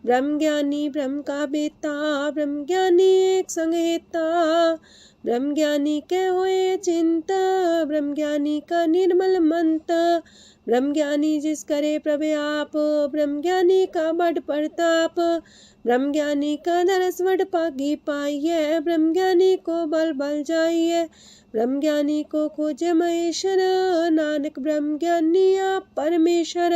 ब्रह्म ज्ञानी ब्रह्म का बेता, ब्रह्म ज्ञानी एक संग हेता। ब्रह्म ज्ञानी के हुए चिंता, ब्रह्म ज्ञानी का निर्मल मंत। ब्रह्म ज्ञानी जिस करे प्रव्याप, ब्रह्म ज्ञानी का बड़ प्रताप। ब्रह्म ज्ञानी का दरस वड पागी पाइये, ब्रह्म ज्ञानी को बल बल जाइए। ब्रह्म ज्ञानी को खोजे महेश्वर, नानक ब्रह्म ज्ञानी आप परमेश्वर।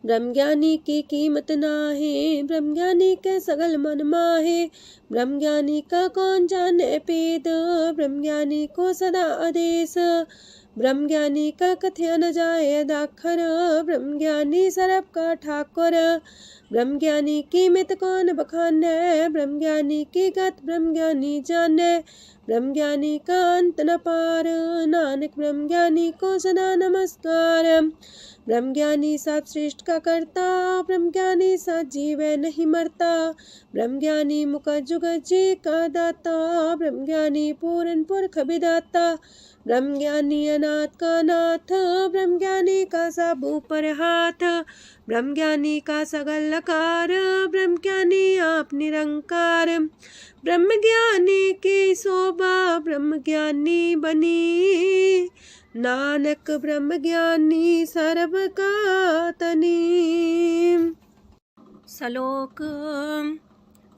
ब्रह्म ज्ञानी की कीमत नाहे, ब्रह्म ज्ञानी के सगल मन माहे। ब्रह्म ज्ञानी का कौन जाने पेद, ब्रह्म ज्ञानी को सदा आदेश। ब्रह्म ज्ञानी का कथ्य न जाए दाखर, ब्रह्म ज्ञानी सरब का ठाकुर। ब्रह्म ज्ञानी की मित कौन बखाने, ब्रह्म ज्ञानी की गत ब्रह्म ज्ञानी जाने। ब्रह्म ज्ञानी का अंत न पार, नानक ब्रह्म ज्ञानी को सदा नमस्कार। ब्रह्म ज्ञानी सब सृष्ट का करता, ब्रह्म ज्ञानी सजीव नहीं मरता। ब्रह्म ज्ञानी मुख जुग जी का दाता, ब्रह्म ज्ञानी पूरन पुरख विदाता। ब्रह्म ज्ञानी अनाथ का नाथ, ब्रह्म ज्ञानी का सब ऊपर हाथ। ब्रह्म ज्ञानी का सगल लकार, ब्रह्म ज्ञानी आप निरंकार। ब्रह्म ज्ञानी की शोभा, ब्रह्म ज्ञानी बनी। नानक ब्रह्म ज्ञानी सर्व का तनी। श्लोक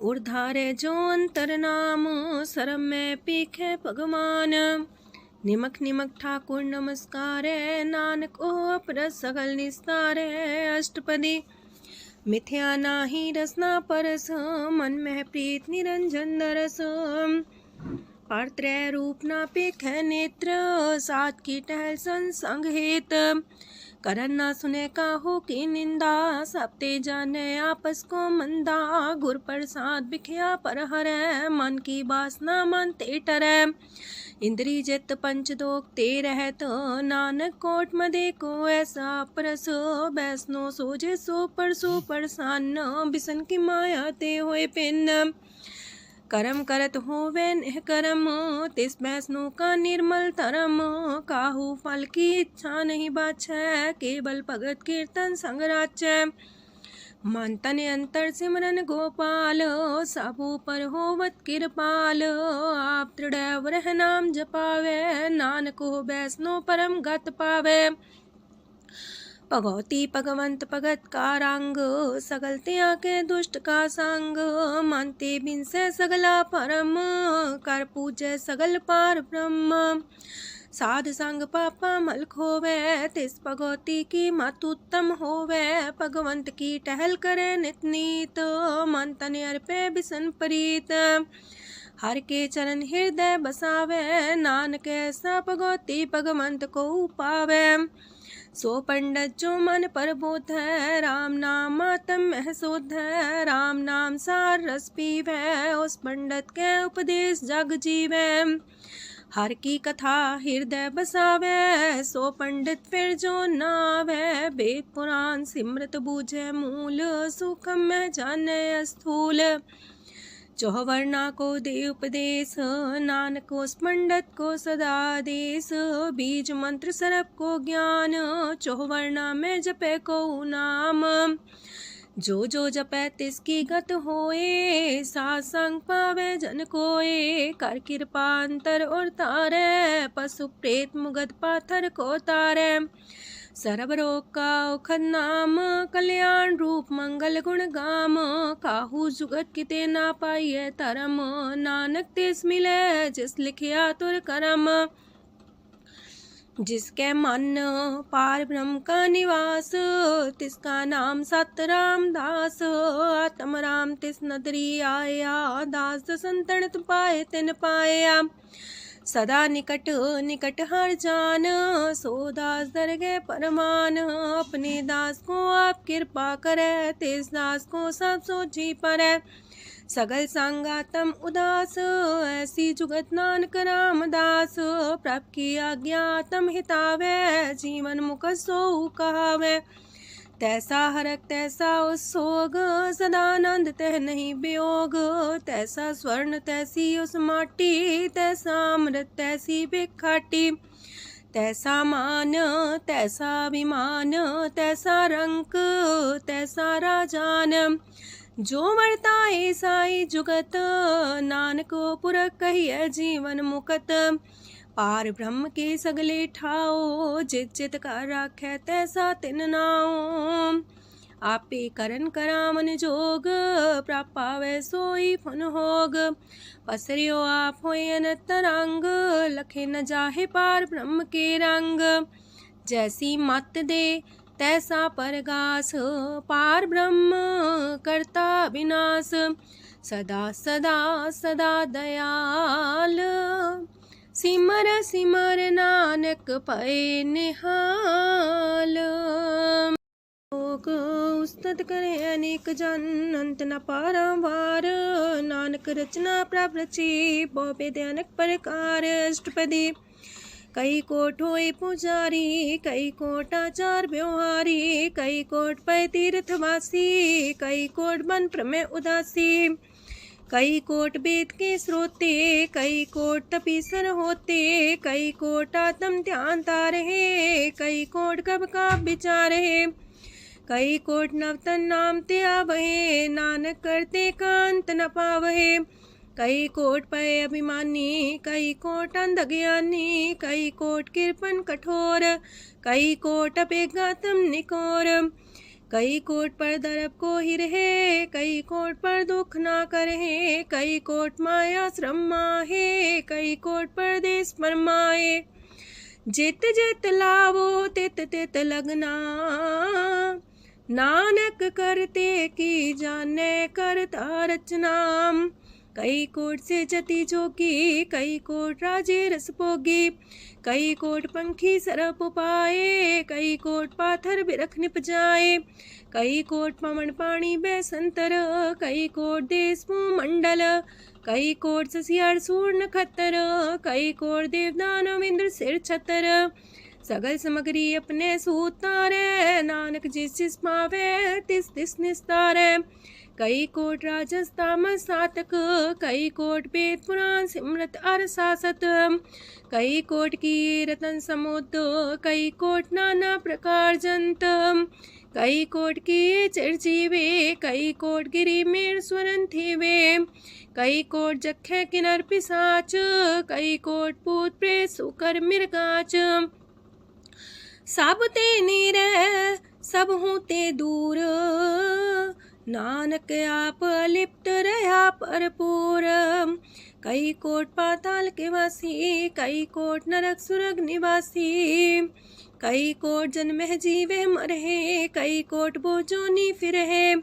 उर्धारे जो अंतर नाम, सरम में पीखे भगवान। निमक निमक ठाकुर नमस्कार, नानक ओ अपर सगल निस्तार। अष्टपदी मिथ्या नाही रसना परस, मन में प्रीत निरंजन दरस। पात्रय रूप ना पेख नेत्र, सात की टहल संसंग हेत। करन ना सुने काहू की निंदा, सब ते जाने आपस को मंदा। गुर प्रसाद बिखया पर हरै, मन की वासना मन ते टरै। इंद्री जित पंच दोख ते रहत, नानक कोट मदे को ऐसा परस। बैसनो सोजे सो परसो परसान, बिसन की माया ते होए पिन। करम करत होवे नेह करम, तिस बैसनो का निर्मल तरम। काहू फल की इच्छा नहीं बाछै, केवल भगत कीर्तन संग राचै। मन तन अंतर सिमरन गोपाल, सबू पर होवत कृपाल। आप दृढ़ रह नाम जपावे, नानक हो बैसनो परम गत पावे। भगवती भगवंत भगत का रंग, सगल त्याग के दुष्ट का संग। मानते बिन से सगला परम, कर पूजे सगल पार ब्रह्म। साध संग पापा मल खोवे, तिस भगवती की मत उत्तम होवे। भगवंत की टहल करे नित नीत, मन तन अर्पे बिसन प्रीत। हर के चरण हृदय बसावे, नानक ऐसा भगवती भगवंत को पावे। सो पंडित जो मन पर बोध है, राम नाम आत्म में शोध है। राम नाम सार रस पीवे, उस पंडित के उपदेश जग जीवे। हर की कथा हृदय बसावे, सो पंडित फिर जो नावे। वेद पुराण सिमृत बूझे मूल, सूक्ष्म में जाने स्थूल। चौवर्णा को दे उपदेश, नानक उस पंडित को सदा देश। बीज मंत्र सरप को ज्ञान, चौवर्णा में जपे को नाम। जो जो जपे तिसकी गत होए, सासंग पावे जन कोए। कर कृपा अंतर और तारे, पशु प्रेत मुगद पाथर को तारे। सर्व रोग का औखद नाम, कल्याण रूप मंगल गुण गाम। काहू जुगत किते ना पाइये तरम, नानक तिस मिले जिस लिखिया तुर करम। जिसके मन पार ब्रह्म का निवास, तिसका नाम सत रामदास। आत्म राम तिस नदरी आया, दास संतन पाए तिन पाया। सदा निकट निकट हर जान, सो दास दरगे परमान। अपने दास को आप कृपा करे, तिस दास को सब सोची परै। सगल संगातम उदास, ऐसी जुगत नानक रामदास। प्रभ की आज्ञा तम हितावे, जीवन मुख सो कहावे। तैसा हरक तैसा उत्सोग, सदानंद तह नहीं वियोग। तैसा स्वर्ण तैसी उस माटी, तैसा अमृत तैसी भिखाटी। तैसा मान तैसा अभिमान, तैसा रंक तैसा राजान। जो वर्ताए साई जुगत, नानक पुरख कहिए जीवन मुकत। पार ब्रह्म के सगले ठाओ, जित जित कर राखै तैसा तिन नाओ। आपे करन करामन जोग, प्रापावे सोई फन होग। पसरियो आप होय अनंत तरंग, लखे न जाहे पार ब्रह्म के रंग। जैसी मत दे तैसा परगास, पार ब्रह्म करता विनाश। सदा सदा सदा दयाल, सिमर सिमर नानक पए निहाल। लोक उस्तत करे अनेक जन, अंत न पारावार। नानक रचना प्रभ रची, बहु अनेक प्रकार। अष्टपदी कई कोट होए पुजारी, कई कोट आचार व्यवहारी। कई कोट पै तीर्थवासी, कई कोट बन प्रमेय उदासी। कई कोट वेद के स्रोते, कई कोट तपीसर होते। कई कोट आत्म ध्यान तारहे, कई कोट कब का विचार है। कई कोट नवतन नाम ते आवहे, नानक करते कांत न पावहे। कई कोट पय अभिमानी, कई कोट अंधज्ञानी। कई कोट कृपन कठोर, कई कोट अपेगातम निकोर। कई कोट पर दरब को ही रहे, कई कोट पर दुख ना करहे। कई कोट माया श्रम माहे, कई कोट परदेश फरमाए। जित जित लावो तित तित लगना, नानक करते की जाने करता रचना। कई कोट से जति जोगी, कई कोट राजे रस भोगी। कई कोट पंखी सरप पाए, कई कोट पाथर बिरख निप जाए। कई कोट पवन पानी बैसंतर, कई कोट देश मंडल। कई कोट ससियार सूर नखत्तर, कई कोट देवदानव इंद्र सिर छतर। सगल सामग्री अपने सूतारे, नानक जिस जिस पावे तिस तिस निस्तारे। कई कोट राजस तामस सातक, कई कोट वेद पुराण सिमरत अर सासत। कई कोट की रतन समुद्र, कई कोट नाना प्रकार जंत। कई कोट की चिरजीवे, कई कोट गिरी मेर स्वरन थीवे। कई कोट जखे किनर पिसाच, कई कोट पूत प्रेत सुकर मिर्गाच। सब ते नीरे सब हूँ ते दूर, नानक आप लिप्त रहा भरपूर। कई कोट पाताल के वासी, कई कोट नरक सुरग निवासी। कई कोट जन्मह जीवे मरहे, कई कोट बोझोनी फिरहे।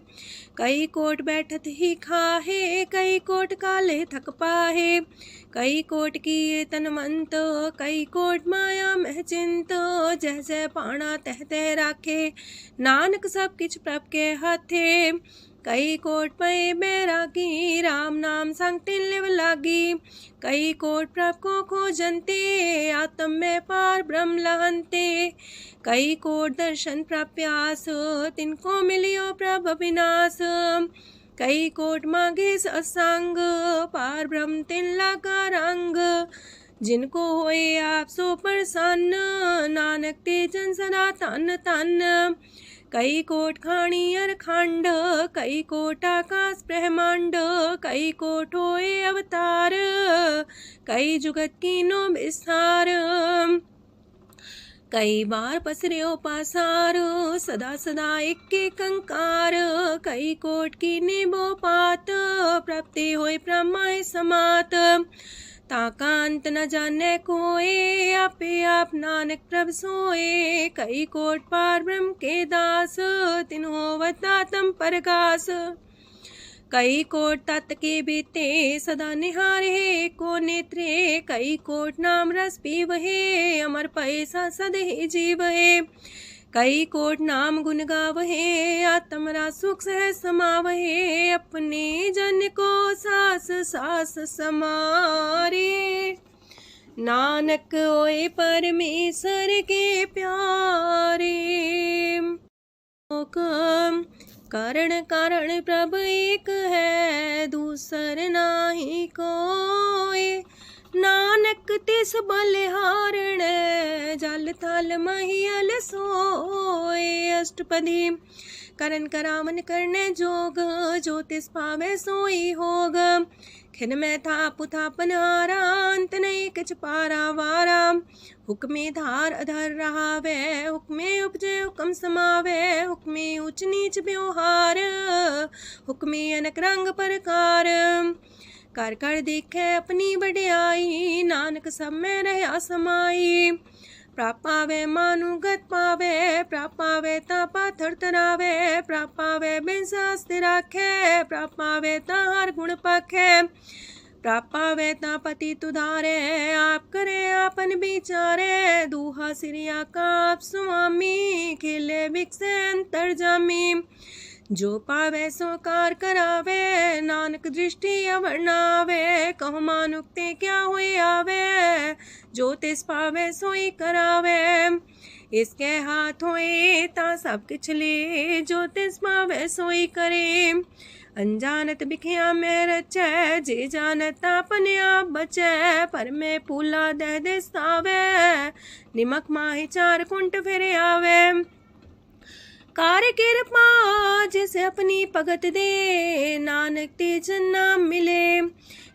कई कोट बैठत ही खाहे, कई कोट काले थक पाहे। कई कोट किए तनमंत, कई कोट माया मह चिंत। जह जह पाणा तह तह राखे, नानक सब किछ प्रभ के हाथे। कई कोट पए बैरागी, राम नाम संग तिन लिव लागी। कई कोट प्रभ को खोजंते, आत्म में पार ब्रह्म लहंते। कई कोट दर्शन प्रप्यास, तिनको मिलियो प्रभ अविनाश। कई कोट मांगे सत्संग, पार ब्रह्म तिन लागा रंग। जिनको होए आप सो प्रसन्न, नानक ते जन सदा तन तन। कई कोट खाणी अर खंड, कई कोट आकाश ब्रह्मांड। कई कोट होए अवतार, कई जुगत कीनो विस्तार। कई बार पसर्यो पासार, सदा सदा एक कंकार। कई कोट की निबो पात, प्राप्ति होए प्रमाय समात। ताका अंत न जाने कोय, आपे आप नानक प्रभ सोए। कई कोट पार ब्रह्म के दास, तिन होवत आत्म परगास। कई कोट तत् के बीते, सदा निहारे को नेत्रे। कई कोट नाम रस पीवहे, अमर पैसा सदहि जीवहे। कई कोट नाम गुण गावहे, आत्मरा सुख सह समावहे। अपने जन को सास सास समारे, नानक होए परमेश्वर के प्यारे। कारण कारण प्रभ एक है, दूसर नाही कोय। नानक तिस बलिहारण, जल थल महियल सोय। अष्टपदी करन करावन करने जोग, जो तिस पावे सोई होग। खिन में थाप थापन हारा, अंत नहीं किछ पारा वारा। हुक्मे धार अधर रहावे, हुक्मे उपजे हुक्म समावे। हुक्मे ऊंच नीच व्यवहार, हुक्मे अनक रंग प्रकार। कर कर देखे अपनी बड़ियाई, नानक सब में रहा समाई। प्राप पावे मानुगत पावे, प्राप पावे ता पाथर तरावे। प्राप पावे बिन शास्त्र राखे, प्राप पावे ता हर गुण पाखे। प्राप पावे ता पति तुधारे, आप करे आपन विचारे। दूहा सिरिया का आप स्वामी, खेले बिकसे अंतर जामी। जो पावे सो कार करावे, नानक दृष्टि अवर्णावे। कहु मानुक्ते क्या हुए आवे, जो तिस पावे सोई करावे। इसके हाथ होए ता सब किछ ले, जो तिस पावे सोई करे। अनजानत बिखिया में रचै, जे जानत अपने आप बचै। पर में फूला दे दिस्तावे, निमक माही चार कुंट फिर आवे। कार कृपा जिसे अपनी भगत दे, नानक तेज नाम मिले।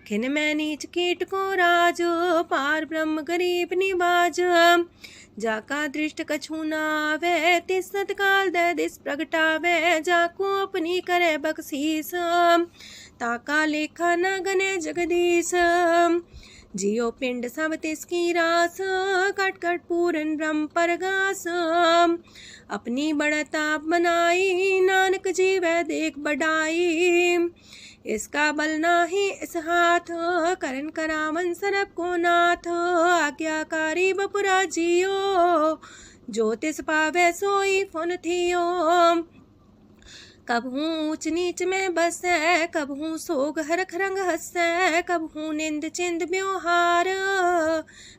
खिन में नीच कीट को राज, पार ब्रह्म गरीब निवाज। जाका दृष्ट कछु न आवे, तिस सतकाल दे दिस प्रगटावे। जाको अपनी करे बख्शीस, ताका लेखा न गने जगदीश। जियो पिंड सब तिसकी रास, कट कट पूरन ब्रह्म परगास। अपनी बढ़ता बनाई, नानक जीवै देख बढ़ाई। इसका बल नाही इस हाथ, करन करावन सरब को नाथ। आज्ञाकारी बपुरा जियो, जो तिस पावे सोई फुन थियो। कबहू ऊंच नीच में बसै, कबहू सोग हरख रंग हंसै। कबहू निंद चिंद व्यवहार,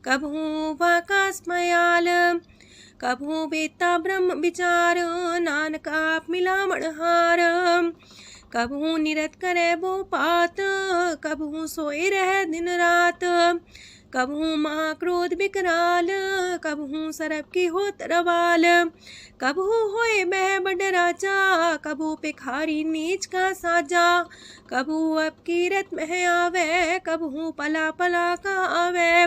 कबहू वाकास मयाल। कबहू बेता ब्रह्म विचार, नानक आप मिलावण हार। कबहू निरत करे वो पात, कबहू सोए रह दिन रात। कबहू महाक्रोध विकराल, कबहू सरब की हो तरवाल। कबहू होए बह बड़ राजा, कबहू भिखारी नीच का साजा। कबहू अब कीरत में आवे, कबहू पला पला का आवे।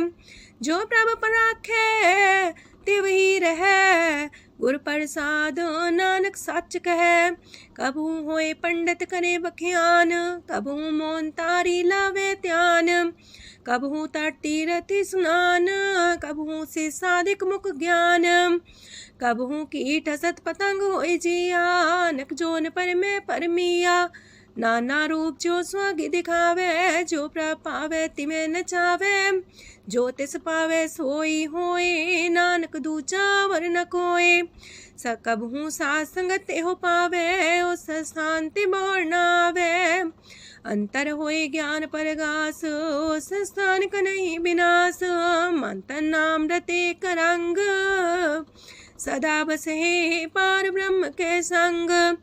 जो प्रभ पर राखे तिवही रहे, गुर प्रसाद नानक सच कहे। कबहू होए पंडित करे बख्यान, कबहू मौन तारी लावे ध्यान। कबहू तटी रति स्नान, कबहू से साधिक मुख ज्ञान। कबहू कीट असत पतंग होए जिया, नक जोन पर में परमिया। नाना रूप जो स्वागी दिखावे, जो प्रभ पावे तिमें नचावे। जो तिस पावे सोई होए, नानक दूजा वर न कोय। सकबहू साथ संगत हो पावे, उस शांति बोर नावे। अंतर होए ज्ञान परगास, उस स्थान का नहीं विनाश। मंतन नाम रते करंग, सदा बसे पार ब्रह्म के संग।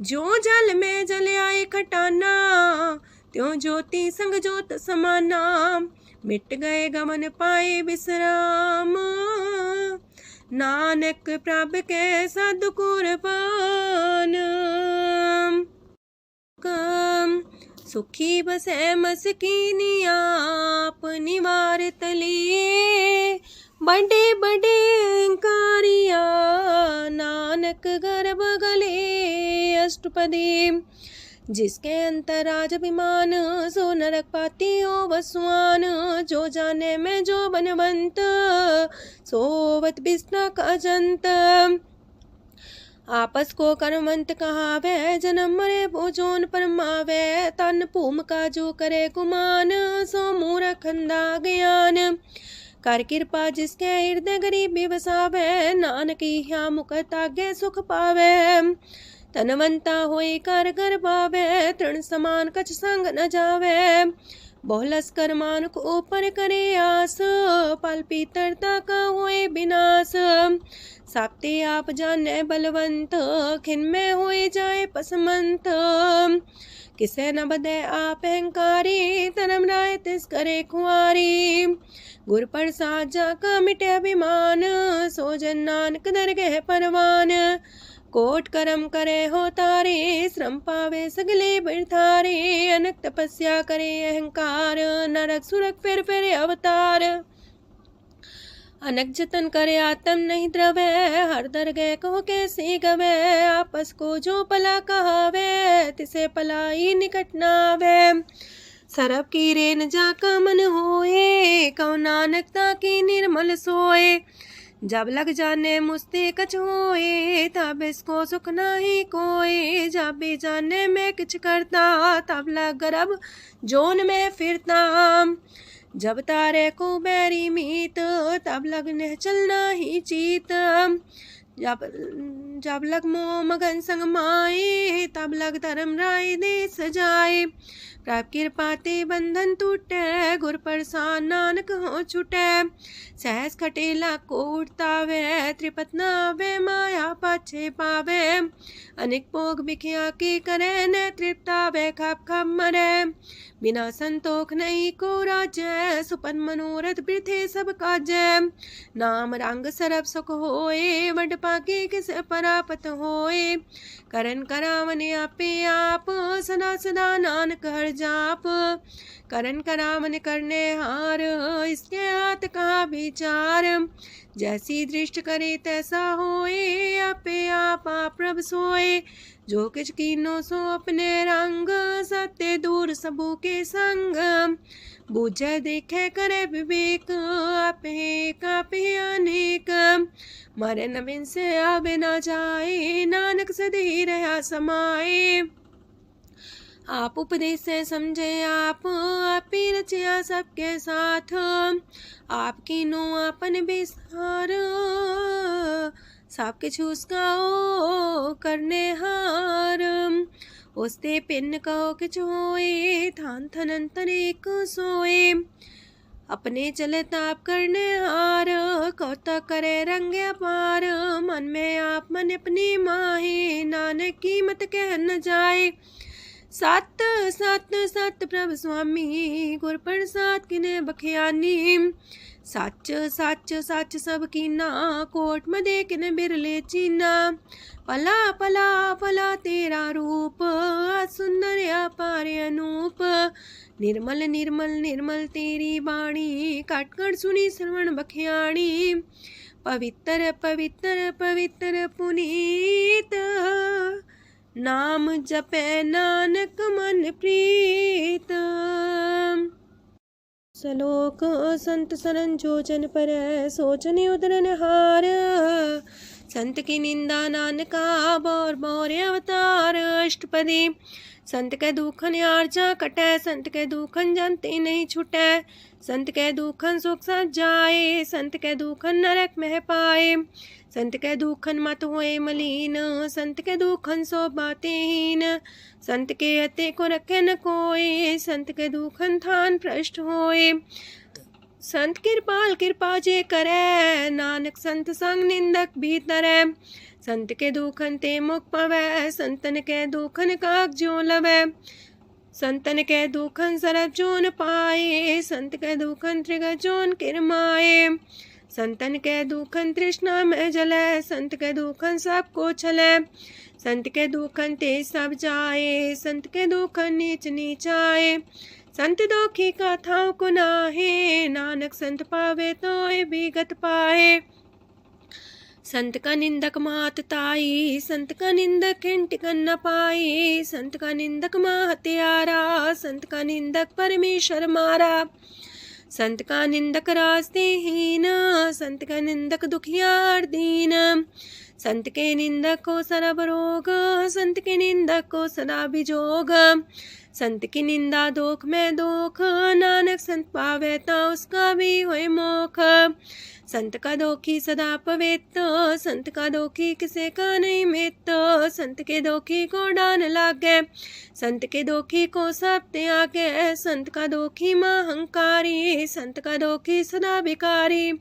जो जल में जल आए खटाना, त्यों ज्योति संग ज्योत समाना। मिट गए गमन पाए विश्राम, नानक प्रभ के सद कुर्बान। सुखी बसे मस्कीनिया, अपनी मार तली। बड़े बड़े कारिया, नानक गर्भ गले। अष्टपदी जिसके अंतराज अभिमान, सो नरक पाती हो वसुआन। जो जाने में जो बनवंत, सोवत बिस्ना का जंत। आपस को कर्मवंत कहावे, जन्म मरे भोजोन परमावे। तन भूम का जो करे गुमान, सो मूर्ख अंधा ज्ञान। कर कृपा जिसके हृदय गरीबी बसावे, नानक यहाँ मुख तागे सुख पावे। तनवंता होई कर घर पावे, तृण समान कछ संग न जावे। बहुलस कर मानुक ऊपर करे आस, पल पीतरता का होए विनाश। साप्ते आप जाने बलवंत, खिन में होए जाए पसमंत। किसे न बदे आप अहंकारी, धर्म राय तिस करे खुआरी। गुर प्रसाद जाका मिटे अभिमान, सो जन नानक दरगह परवान। कोट करम करे हो तारे, श्रम पावे सगले बिरथारे। अनक तपस्या करे अहंकार, नरक सुरक फिर अवतार। अनक जतन करे आत्म नहीं द्रवे, हर दरगह कहो कैसे गवे। आपस को जो पला कहावे, तिसे पलाई निकट नावे। सरब की रेन जाका मन होए, कहो नानक ताकी निर्मल सोए। जब लग जाने मुझते कछ होए, तब इसको सुख नाही कोई। जब भी जाने में किछ करता, तब लग गर्भ जोन में फिरता। जब तारे को बैरी मीत, तब लगने चलना ही चीत। जब लग मोह मगन संग माए, तब लग धर्म राय दे सजाए। प्रभ कृपा ते बंधन टूटे, गुर प्रसाद नानक हो छूटे। सहस खटेला को उठतावे, त्रिपत नावे माया पाछे पावे। अनेक भोग बिखिया की करे, न तृप्तावे खप खप मरे। बिना संतोख नहीं को राजै, सुपन मनोरथ वृथे सब काजै। नाम रंग सरब सुख होए, वड पाके किस परापत होए। करन करावन आपे आप, सदा सदा नानक हर जाप। करन करावन करने हार, इसके हाथ का विचार। जैसी दृष्ट करे तैसा होए, आपे आप प्रभ सोए। जो किछ कीनो सो अपने रंग, सत्य दूर सबू के संग। बूझे देखे करे विवेक, आपे अनेक। मरे न बिन से आवे न जाए, नानक सदी रहा समाए। आप उपदेश से समझे आप ही रचिया सबके साथ। आपकी नो आपन बेसार, सब किछु उसका ओ करने हार। उसते पिन कहो किछु होए, थान थनन तनेक सोए। अपने चले ताप करने हार, कौतक करे रंग अपार। मन में आप मन अपनी माहे, नानक की मत कह न जाए। सत सत सत प्रभ स्वामी, गुर प्रसाद किने बखियानी। सच सच सच सब कीना, कोट मदे किने बिरले चीना। पला पला पला तेरा रूप, सुंदर अपार अनूप। निर्मल निर्मल निर्मल तेरी बाणी, काटकर सुनी श्रवण बखियाणी। पवित्र पवित्र पवित्र पुनीत, नाम जपे नानक मन प्रीत। सलोक संत सरन जो जन पर, सोचन उदरन हार। संत की निंदा नानका, बौर बौर अवतार। अष्टपदी संत के दुखन आर्जा कटै, संत के दुखन जानते नहीं छुटै। संत के दुखन सुख सज जाए, संत के दुखन नरक में पाए। संत के दुखन मत होए मलीन, संत के दुखन सो बातें हीन। संत के अते को रखे न कोई, संत के दुखन थान भ्रष्ट होए। संत कृपाल कृपा जे करे, नानक संत संग निंदक भीतरै। संत के दुखन ते मुख पवै, संतन के दुखन काक जो लवै। संतन के दुखन सरब जोन पाए, संत के दुखन त्रिग जोन किरमाए। संतन के दुखन तृष्णा में जले, संत के दुखन सबको छले। संत के दुखन ते सब जाए, संत के दुखन नीच नीचाए। संत दोखी कथाओं को नाहे, नानक संत पावे तो विगत पाए। संत का निंदक मात ताई, संत का निंदक खिंटिकन न पाई, संत का निंदक माँ हत्यारा, संत का निंदक परमेश्वर मारा। संत का निंदक रास्ते हीन, संत का निंदक दुखियार दीन, संत के निंदक को सरब रोग, संत के निंदक को सदा बिजोग। संत की निंदा दोख में दोख, नानक संत पावे ता उसका भी होए मोख। संत का दोखी सदा पवित्र, संत का दोखी किसे का नहीं मित, संत के दोखी को डान लागे, संत के दोखी को सब त्यागे, संत का दोखी महांकारी, संत का दोखी सदा भिकारी।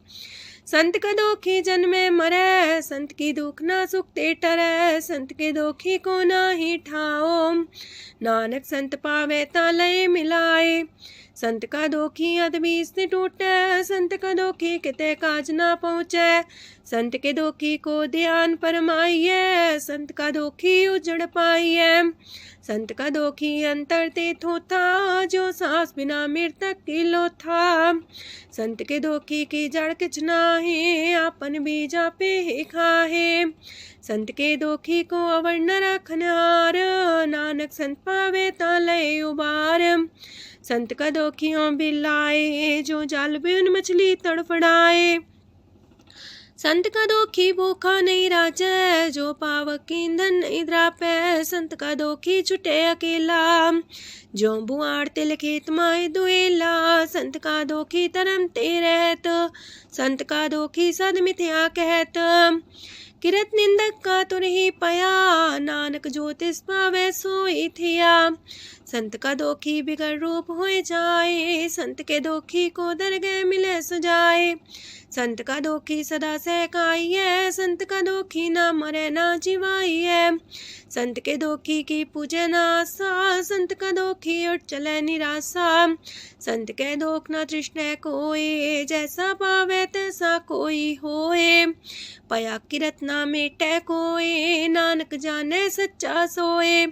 संत का दोखी जन्मे मरे, संत की दुख ना सुख ते टरे, संत के दोखी को ना ही ठाओ, नानक संत पावे ता लय मिलाए। संत का दोखी अदबीस से टूटे, संत का दोखी किते काज ना पहुँचे, संत के दोखी को ध्यान परमाइए, संत का दोखी उजड़ पाइए। संत का दोखी अंतर ते थोथा, जो सांस बिना मृतक की लोथा। संत के दोखी की जड़ किछ नाहे, आपन बीजा पे ही खाहे। संत के दोखी को अवर न रखनहार, नानक संत पावे ता लय उबार। संत का दोखियों बिलाए, जो जाल बिन मछली तड़फड़ाए। संत का दोखी भूखा नहीं राजे, जो पावक ईंधन नहीं द्रापे। संत का दोखी छुटे अकेला, जो बुआड़ तिल खेत माए दुएला। संत का दोखी तरम ते रहत, संत का दोखी सद मिथ्या कहत। किरत निंदक का तुर ही पया, नानक जो तिस पावे सोई थिया। संत का दोखी बिगड़ रूप होए जाए, संत के दोखी को दरगह मिले सुजाए। संत का दोखी सदा सहकाइए, संत का दोखी ना मरे ना जिवाइए। संत के दोखी की पूजे ना आशा, संत का दोखी उठ चले निराशा। संत के दोख ना तृष्णा कोई, जैसा पावे तैसा कोई होए। पया किरत ना मेटे कोई, नानक जाने सच्चा सोए।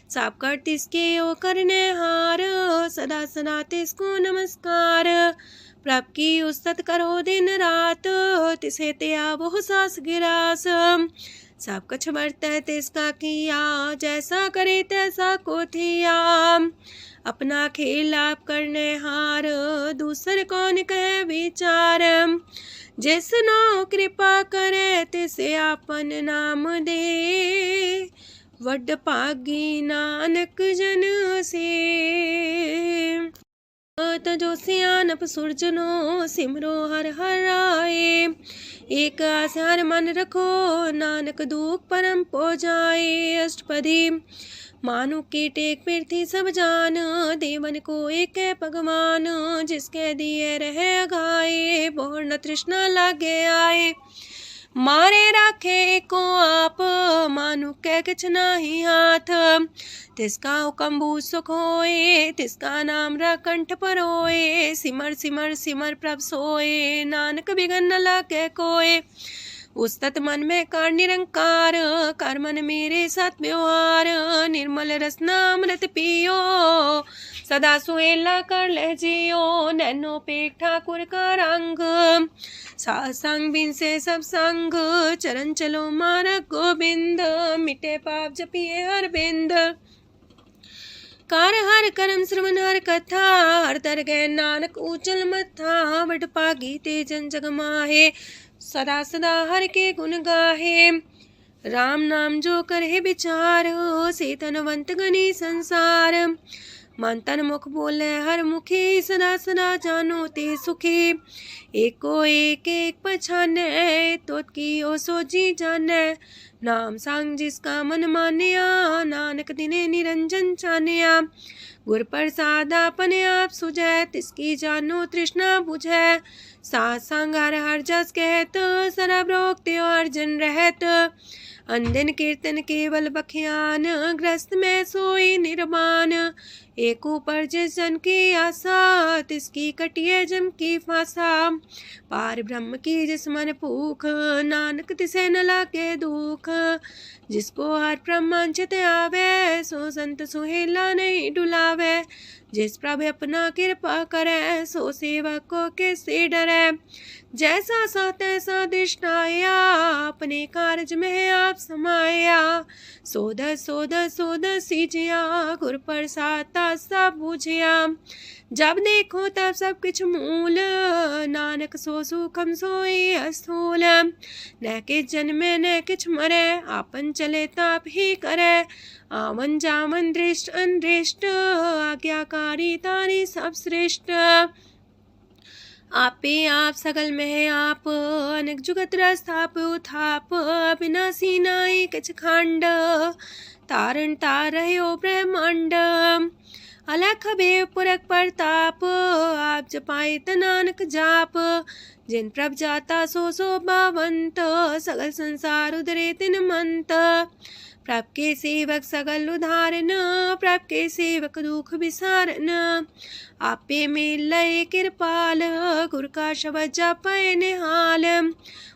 साप कर तिसके ओ करने हार, सदा सदा तिसको नमस्कार। प्रभ की उस्तत करो दिन रात, तिसे त्या वो सास गिरास। सब कछ बरतै तिसका किया, जैसा करे तैसा को थिया। अपना खेल आप करने हार, दूसर कौन कहे विचार। जिसनो कृपा करे तिसे आपन नाम दे, वड पागी नानक जन से। तजो सियानप सुरजनो, सिमरो हर हर आए। एक आसार मन रखो, नानक दुख परम पो जाए। अष्टपदी मानु के टेक पृथ्वी सब जान, देवन को एक है भगवान। जिसके दिए रहे अघाए, बोर न तृष्णा लागे आए। मारे राखे को आप, मानु के किछ नाही हाथ। तिसका हुक्म सुख होए, तिसका नाम रकंठ पर होए। सिमर सिमर सिमर प्रभ सोए, नानक बिघन न लागे कोय। उस्तत मन में कर निरंकार, कर मन मेरे साथ व्यवहार। निर्मल रसना अमृत पियो, सदा सुहेला कर ले जियो। नैनो पेट ठाकुर का रंग, सासंग बिन से सब संग। चरण चलो मारक गोविंद, मिटे पाप जपिए हर बिंद। कार हर करम श्रवण हर कथा, हर तर गए नानक ऊचल मथा। वड पागी ते जन जग माहे, सदा सदा हर के गुण गाहे। राम नाम जो करे विचार, से तनवंत गनी संसार। मन तन मुख बोले हर मुखी, सदा सदा जानो ते सुखी। एको एक एक पछाने, तोत की ओ सोजी जाने। नाम सांग जिसका मन मानिया, नानक दिने निरंजन चानिया। गुर प्रसाद अपने आप सुझै, तिसकी जानो तृष्णा बुझै। सात संग हर हर जस कहत, सरब रोग त्यो अर्जन रहत। अंदिन कीर्तन केवल बख्यान, ग्रस्त में सोई निर्माण। एक ऊपर जिस जन की आशा, तिसकी कटिए जम की फांसा। पार ब्रह्म की जिस मन भूख, नानक तिसे न लागे दुख। जिसको हर ब्रह्मांचित आवे, सो संत सुहेला नहीं डुलावे। जिस प्रभु अपना कृपा करे, सो सेवक को किससे डरे। जैसा सा तैसा दृष्टाया, अपने कार्य में आप समाया। सोध सोध सोध सीजिया, गुर प्रसाद सब बूझिया। जब देखो तब सब कुछ मूल, नानक सो सुखम सोई अस्थूल। न किछ जन्मे न किछ मरे, आपन चले ताप ही करे। आवन जावन दृष्ट अनदृष्ट, आज्ञाकारी तारी सब श्रेष्ठ। आपे आप सकल में आप, अनेक जुगत रस्थाप उथाप। अविनाशी नाई किछ खंड, तारण तार रह्यो ब्रह्मांड। अलख बेव पुरख प्रताप, आप जपाए नानक जाप। जिन प्रभ जाता सो शोभावंत, सगल संसार उधरे तिन मंत। प्रभ के सेवक सगल उधारन, प्रभ के सेवक दुख विसारन। आपे में लय कृपाल, गुर का शब्द जपै निहाल।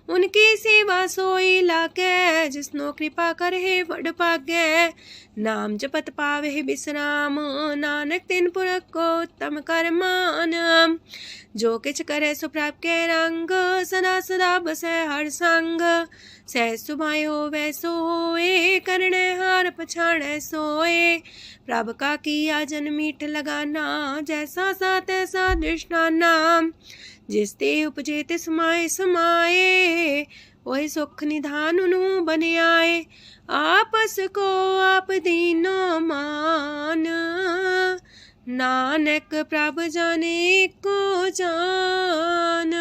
उनकी सेवा सोई लागे, जिसनो कृपा करे बड़ भाग्य। नाम जपत पावे विश्राम, नानक तिन पुरख को उत्तम कर मान। जो किछ करे सो प्रभ के रंग, सदा सदा बसै हर संग। सहज सुभाए होवै सो होए, करणे हार पछाड़ै सोए। प्रभ का किया जन मीठ लगाना, जैसा सा तैसा दृष्टाना। जिस ते उपजे तिस समाए समाए, वही सुख निधान उनु बन आए। आपस को आप दीनो मान, नानक प्रभ जाने को जान।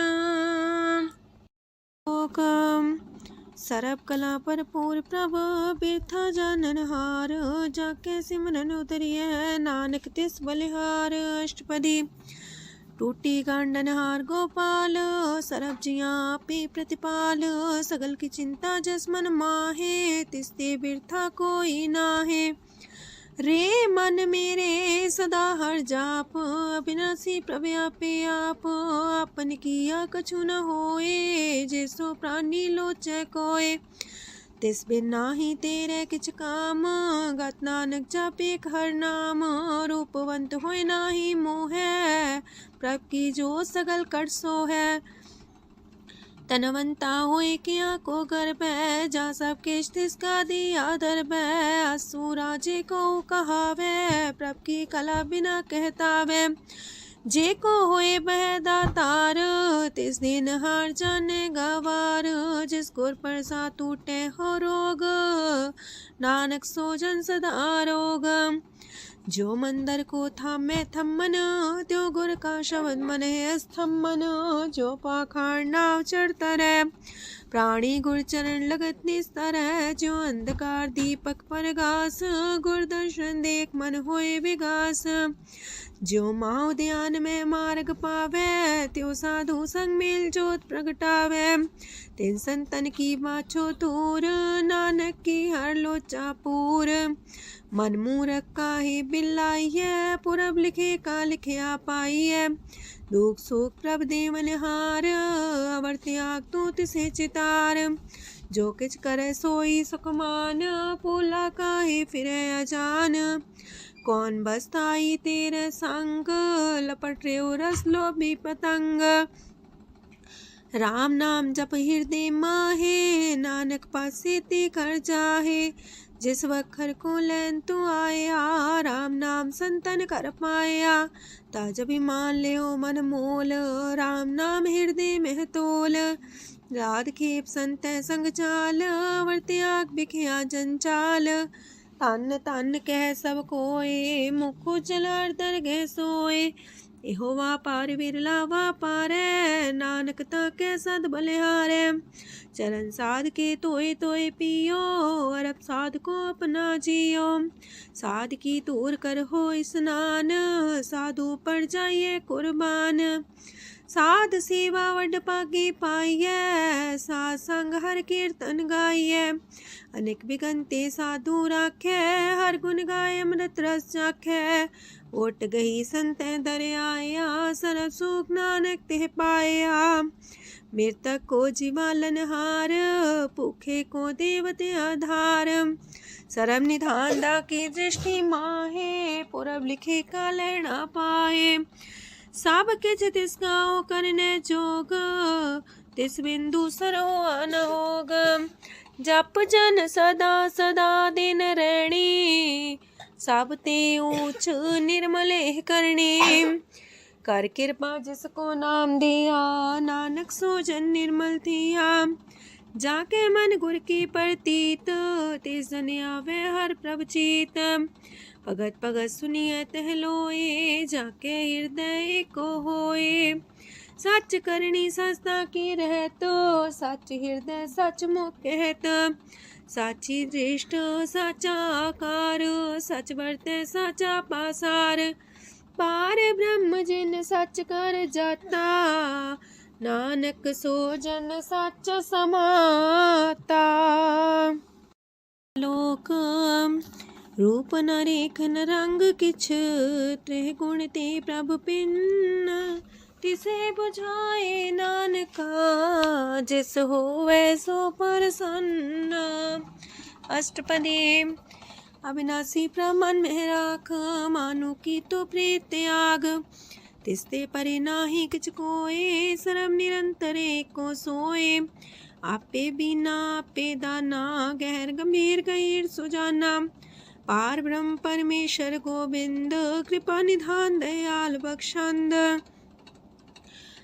सरब कला पर पूर प्रभ, बिरथा जानन हार। जाके सिमरन उतरिए, नानक तिस बलिहार। अष्टपदी। टूटी गांडन हार गोपाल, सरब जिया पे प्रतिपाल। सगल की चिंता जस मन माहे, तिसते बिरथा कोई नाहे। रे मन मेरे सदा हर जाप, अविनाशी प्रभु आपे आप। आपन किया कछु न होए, जैसो प्राणी लोचै कोय। तिस बिन नाही तेरे किछ काम, गत नानक जापे हर नाम। रूपवंत होय नाही मोह, प्रभ की जो सगल कर सो है। तनवंता होए किया को गर्भ, जा सब किश तिसका दिया दर्ब। असु राजे को कहावे, प्रभ की कला बिना कहतावे। जे को होए बह दातार, तिस दिन हार जाने गवार। जिस गुर प्रसाद टूटे हो रोग, नानक सो जन सदा रोग। जो मंदर को थामे थम्मन, त्यो गुर का शब्द मन है स्तम्भन। जो पाखार नाव चढ़ता रहे, प्राणी गुर चरण लगत निस्तर है। जो अंधकार दीपक पर घास, गुर दर्शन देख मन होए विगास। जो माओ ध्यान में मार्ग पावे, त्यो साधु संग मेल जोत प्रगटावे। तिन संतन की बाछो तूर, नानक की हर लोचा पूर। मन मूरख काहे बिलाइए, पुरब लिखे का लिखिया पाइए। दुख सुख प्रभ देवन हार, अवर त्याग तू तिसे चितार। जो किछ करे सोई सुखमान, पोला काहे फिरे अजान। कौन बसताई तेरे संग, लपट रे रस लोभी पतंग। राम नाम जप हृदय माहे, नानक पासे ते कर जाहे। जिस वखर को लैन तू आया, राम नाम संतन कर पाया। ताज अभिमान ले मन मोल, राम नाम हृदय में तोल। राध खेप संत संग चाल, वर त्याग बिखिया जंचाल। तन तन कह सब कोय, मुख उजल दरगह सोए। एहो वापार विरला वापारे, नानक ताके सद बलिहारे। चरण साध के तोय तोय पियो, अरब साध को अपना जियो। साध की तूर कर हो स्नान, साधु पर जाइए कुर्बान। साध सेवा वड पागे पाइए, साध संग हर कीर्तन गाइए। अनेक बिगंते साधु राखे, हर गुण गाय अमृत रस चाखे। ओट गई संत दर आया, सरब सुख नानक ते पाया। मृतक को जीवालनहार, भूखे को देवते आधार। सरम निधान दा की दृष्टि माहे, पूरब लिखे का लहना पाए। सब किछ तिस गाओ करने जोग, तिस बिंदु सरो अनहोग। जप जन सदा सदा दिन रैणी, सब ते ऊंच निर्मले करणी। कर कृपा जिसको नाम दिया, नानक सो जन निर्मल थिया। जाके मन गुर की प्रतीत, तिस जन आवे हर प्रभ चीत। भगत भगत सुनिए तह लोए, जाके हृदय को होए। सच करनी सस्ता की रहत, सच हृदय सच मुख कहत। साची दृष्ट साचा आकार, सच बरते साचा पासार। पार ब्रह्म जिन सच कर जाता, नानक सो जन सच समाता। लोक रूप न रेख न रंग किछ, त्रिह गुण ते प्रभ पिन। तिसे बुझाए नानका, जिस होवे सो प्रसन्न। अष्टपदी। अविनाशी प्रमन में राख, मानो की तो प्रीत त्याग। तिसते परे नाही किछ कोय, सरम निरंतर एको सोए। आपे बिना आपे दाना, गहर गंभीर गहीर सुजाना। पार ब्रह्म परमेश्वर गोविंद, कृपा निधान दयाल बख्शंद।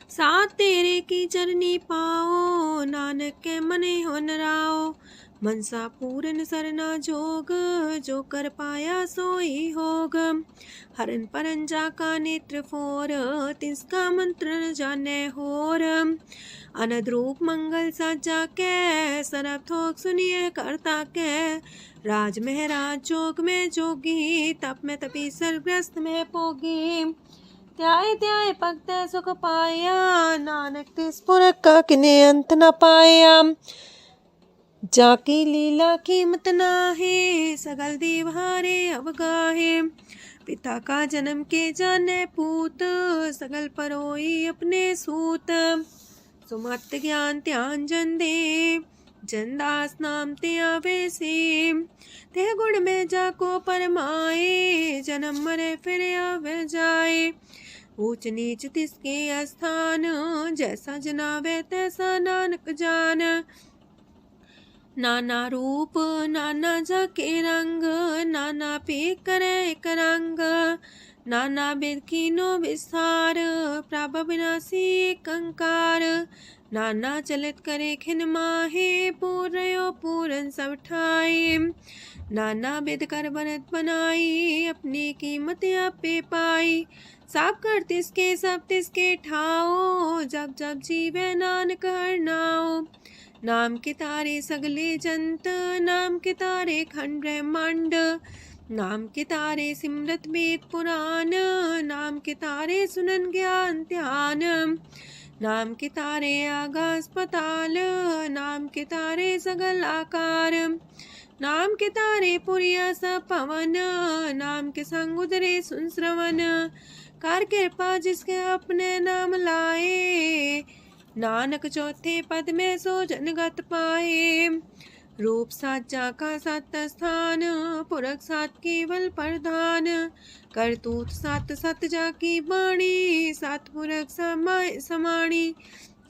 साथ तेरे की चरनी पाओ, नानक के मने हो नराओ। मनसा पूरन सरना जोग, जो कर पाया सोई होग। हरन परन जाका नेत्र फोर, तिसका मंत्र न जाने होर। अनद रूप मंगल साजा के, सरब थोक सुनिए करता के। राज महराज जोग में जोगी, तप में तपी सर्वग्रस्त में पोगी। त्याय त्याय भक्त सुख पाया, नानक तिस पुरख का किने अंत न पाया। जाकी लीला कीमत नाहे, सगल देव हारे अवगाहे। पिता का जन्म के जाने पूत, सगल परोई अपने सूत। सुमत ज्ञान ध्यान जन दे, जनदास नाम ते आवे से। ते गुण में जाको परमाए, जन्म मरे फिर आवे जाए। ऊंच नीच तिसके स्थान, जैसा जनावे तैसा नानक जान। नाना रूप नाना जाके रंग, नाना पे करे एक रंग। नाना बिद कीनो विस्तार, प्रभ विनाशी एक अंकार। नाना चलित करे खिन माहे, पूर्यो पूरन सब ठाए। नाना बिद कर बनत बनाई, अपनी कीमत आपे पाई। सब कर तिसके सब तिसके ठाओ, जब जब जीवे नानक हर नाओ। नाम के तारे सगले जंत, नाम के तारे खंड ब्रह्मांड। नाम के तारे सिमरत वेद पुराण, नाम के तारे सुनन ज्ञान ध्यान। नाम के तारे आकाश पताल, नाम के तारे सगल आकार। नाम के तारे पुरिया सब पवन, नाम के संग उदरे सुन श्रवण। कर कृपा जिसके अपने नाम लाए, नानक चौथे पद में सो जनगत पाए। रूप साचा का सत स्थान, पुरख सात केवल प्रधान। करतूत सत सत जाकी बाणी, सत पुरख समाय समाणी।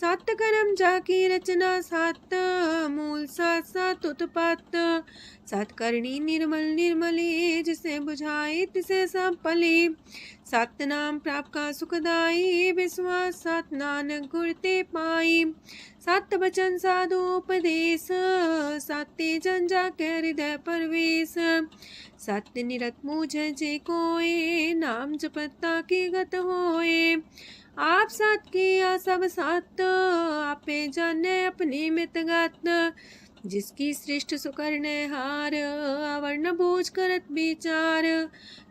सत कर्म जाकी रचना सत, मूल सात सात उत्पत्त। सत करणी निर्मल निर्मली, जिसे बुझाई तिसे सब पली। सत नाम प्राप का सुखदाई, विश्वास सत नानक गुर ते पाई। सत बचन साधु उपदेश, सत्य जन जाके हृदय परवेश। सत्य निरत मुझे जे कोय, नाम जपता की गत होए। आप सत किया सब सत, आपे जाने अपनी मित गत। जिसकी सृष्ट सुकरने हार, अवर्ण बूझ करत विचार।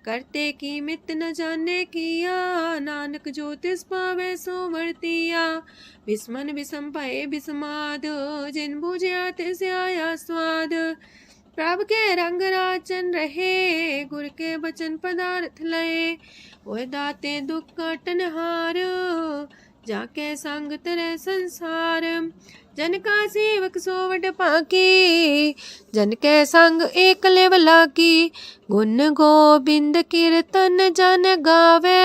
करते की मित न जाने किया, नानक जो तिस पावे सो वर्तिया। विस्मन विषम भय विषमाद, जिन बुझिया तिस आया स्वाद। प्रभ के रंग राचन रहे, गुर के बचन पदार्थ लय। ओए दाते दुख काटन हार, जाके संग तेरे संसार। जन का सेवक सोवट पाकी, जन के संग एक लेवला की। गुण गोबिंद कीर्तन जन गावे,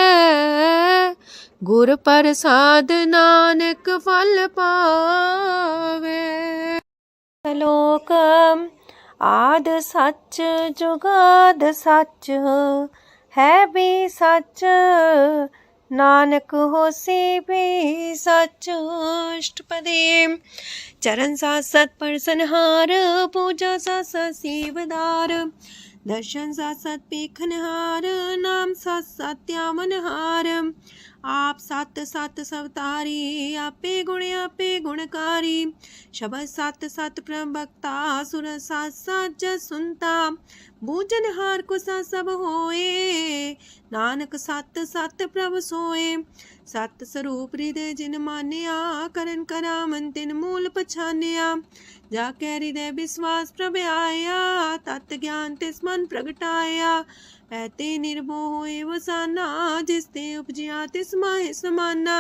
गुर प्रसाद नानक फल पावे। श्लोक आद सच जुगाद सच, है भी सच नानक होसी भी सच। अष्टपदी चरण साथ सत परसनहार, पूजा साथ साथ सेवदार। दर्शन साथ साथ पेखनहार, नाम साथ साथ त्यावनहार। आप सत सत सवतारी, आपे गुणकारी। शबद सत सत प्रवक्ता, सुर साथ साथ जस सुनता। बूझनहार को सा सब होए, नानक सत सत प्रभ सोए। सत स्वरूप हृदय जिन मानिया, करन करावन तिन मूल पछानिया। जाके हृदय विश्वास प्रभ आया, तत् ज्ञान तिस मन प्रगटाया। पैते निर्भो होए वसाना, जिसते उपजिया तिस माहि समाना।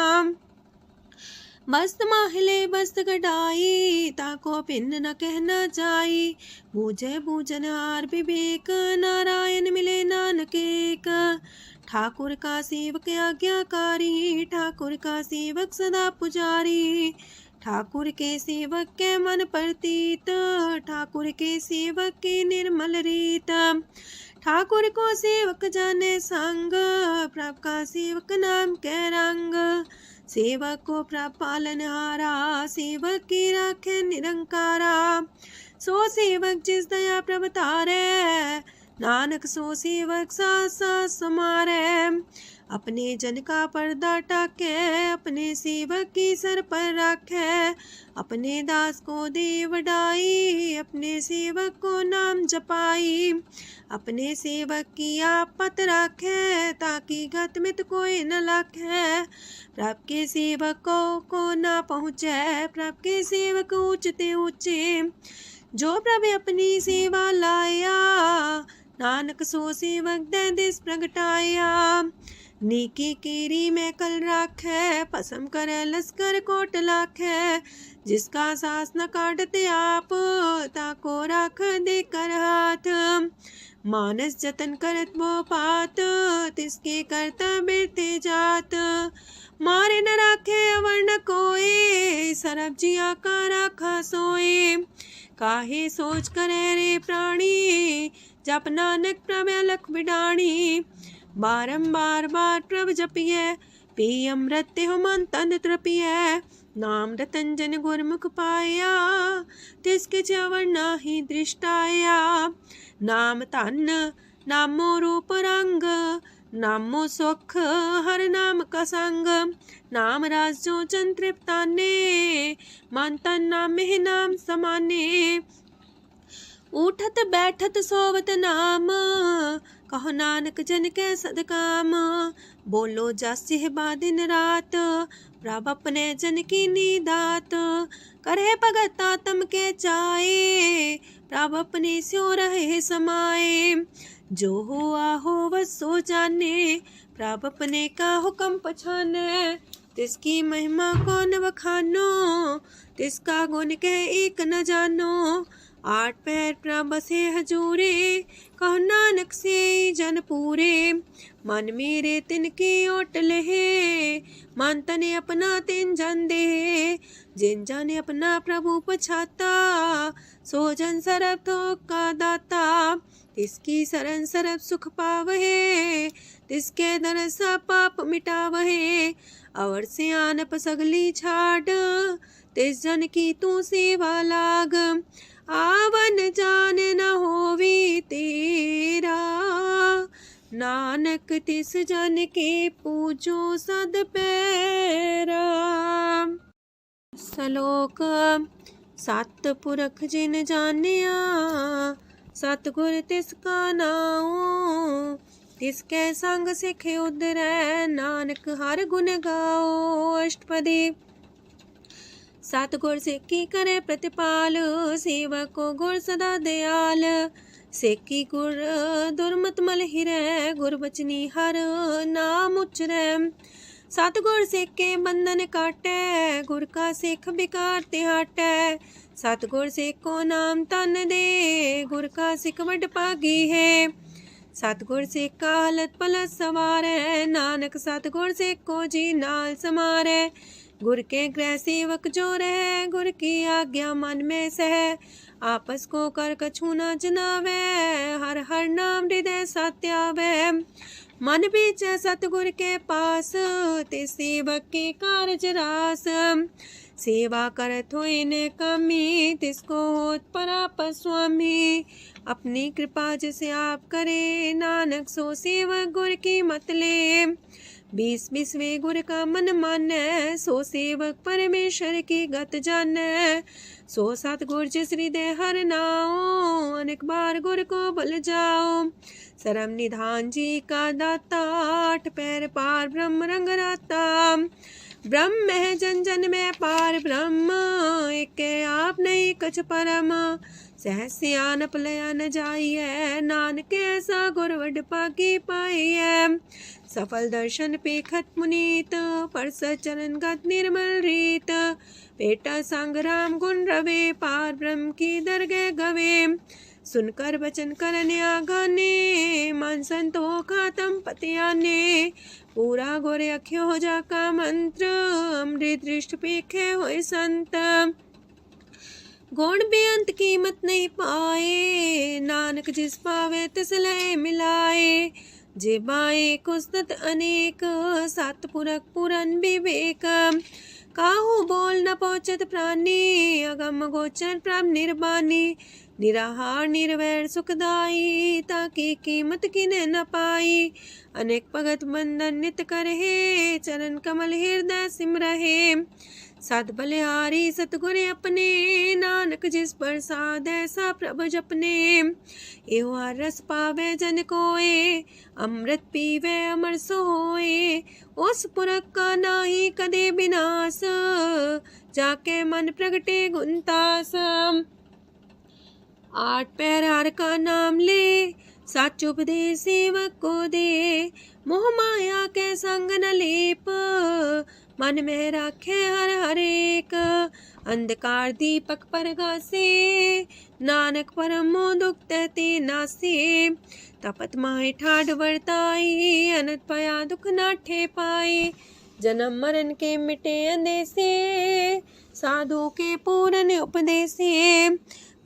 बस्त माहिले बस्त कटाई, ताको भिन्न न कहना जाई। बूझे बूझनहार विवेक, नारायण मिले नानक एक। ठाकुर का सेवक आज्ञाकारी, ठाकुर का सेवक सदा पुजारी। ठाकुर के सेवक के मन प्रतीत, ठाकुर के सेवक की निर्मल रीत। ठाकुर को सेवक जाने संग, प्रभ का सेवक नाम के रंग। सेवक को प्रभ पालनहारा, सेवक की राखे निरंकारा। सो सेवक जिस दया प्रभ तारे, नानक सो सेवक साथ साथ समारे। अपने जन का पर्दा टाके, अपने सेवक की सर पर रखे। अपने दास को दे वडाई, अपने सेवक को नाम जपाई। अपने सेवक की आपत राखे, ताकि गत मित कोई न लाखे। प्रभ के सेवकों को ना पहुँचे, प्रभ के सेवक ऊंचते ऊंचे। जो प्रभु अपनी सेवा लाया, नानक सो सेवक दे दिस प्रगटाया। नीकी केरी में कल राखे, पसम करे लश्कर कोट लाखे। जिसका सास न काटते आप, ताको राख दे कर हाथ। मानस जतन करत वो पात, तिसके करता बिरते जात। मारे न राखे अवर न कोई, सरब जिया का राखा सोए। काहे सोच करे रे प्राणी, जप नानक प्रभ अलख बिडाणी। बारंबार बार प्रभ जपिए, पी अमृत हो मन तन तृपिए। नाम रतन जन गुरमुख पाया, तिसके चवर नाही दृष्टाया। नाम धन नामो रूप रंग, नामो सुख हर नाम का संग। नाम राज जो जन तृप्ताने, मन तन नाम में नाम समाने। उठत बैठत सोवत नाम, कहो नानक जन के सदकाम। बोलो जस बा दिन रात, प्रभ अपने जन की नीदात। करे भगत आत्म के चाए, प्रभ अपने स्यो रहे समाए। जो हुआ हो बस सो जाने, प्रभ अपने का हुक्म पछाने। तिसकी महिमा कौन बखानो, तिसका गुण के एक न जानो। आठ पैर प्रभ बसे हजूरे, कहो नानक से जन पूरे। मन मेरे तिनकी ओट लहे, मन तने अपना तिन जन दे। जिन जन अपना प्रभु पछाता, सो जन सरब थोक का दाता। तिसकी शरण सरब सुख पावहे, तिसके दरस पाप मिटावहे। अवर से आनप सगली छाड़, तिस जन की तू सेवा लाग। आवन जान न होवी तेरा, नानक तिस जन के पूजो सद पैरा। श्लोक सत पुरख जिन जानिया, सतगुर तिसका नाओ। तिसके संग सिख उदरै, नानक हर गुण गाओ। अष्टपदी सतगुर सिक्की करे प्रतिपाल, सेवक को गुर सदा दयाल। सेकी गुर दुर्मत मल हिरै, गुर बचनी हर नाम उचरै। सतगुर सिख के बंधन काटै, गुर का सिख बिकार ते हटै। सतगुर सिख को नाम तन दे, गुर का सिख वड भागी है। सतगुर सिख का हलत पलत सवारै, नानक सतगुर सिख को जी नाल समारै। गुर के गृह सेवक जो रह, गुर की आज्ञा मन में सह। आपस को कर कछु न जनावै, हर हर नाम हृदय सत्यावै। मन बीचै सतगुर के पास, ते सेवक के कारज रास। सेवा करत होए ने कामी, तिसको होत परापर स्वामी। अपनी कृपा जिसे आप करे, नानक सो सेवक गुर की मत ले। 20 गुर का मन मानै, सो सेवक परमेश्वर की गत जानै। सो सतगुर जिस हृदय हर नाओ, अनेक बार गुर को बल जाओ। सरम निधान जी का दाता, 8 पैर पार ब्रह्म रंग राता। ब्रह्म है जन जन में पार ब्रह्म, एक आप नहीं कछ परम। सहस सियानप लया न जाइए, नानक ऐसा गुर वड पागी पाइए। सफल दर्शन पेखत मुनीत, परस चरण गत निर्मल रीत। बेटा संग राम गुण रवे, पार ब्रह्म की दरगह गवे। सुनकर बचन करन आगाने, मन संतो खातम पतियाने। पूरा गोरे अख्यो हो जाका मंत्र, अमृत दृष्ट पेखे होए संत। गुण बेअंत कीमत नहीं पाए, नानक जिस पावे तिस लय मिलाए। जेबाए कुस्तत अनेक, सतपुरख पुरन विवेक। काहू बोल न पहुँचत प्राणी, अगम गोचर प्रभ निर्बानी। निराहार निर्वैर सुखदाई, ताकि कीमत किने न पाई। अनेक भगत बंधन नित करहे, चरण कमल हृदय सिमरहे। सत बलिहारी सतगुर अपने, नानक जिस प्रसाद ऐसा प्रभ जपने। एहो हर रस पावे जन कोय, अमृत पीवे अमर सोए। उस पुरख का नाही कदे विनाश, जाके मन प्रगटे गुणतास। 8 पैर हर का नाम ले, सच उपदेश सेवक को दे। मोह माया के संग न लेप, मन में राखे हर हर एक। अंधकार दीपक परगासे, नानक परम मोह दुख तहते नासे। तपत माहे ठाढ़ वर्ताई, अनत पया दुख नाठे पाए। जन्म मरण के मिटे अंदेसे, साधु के पूरन उपदेसे।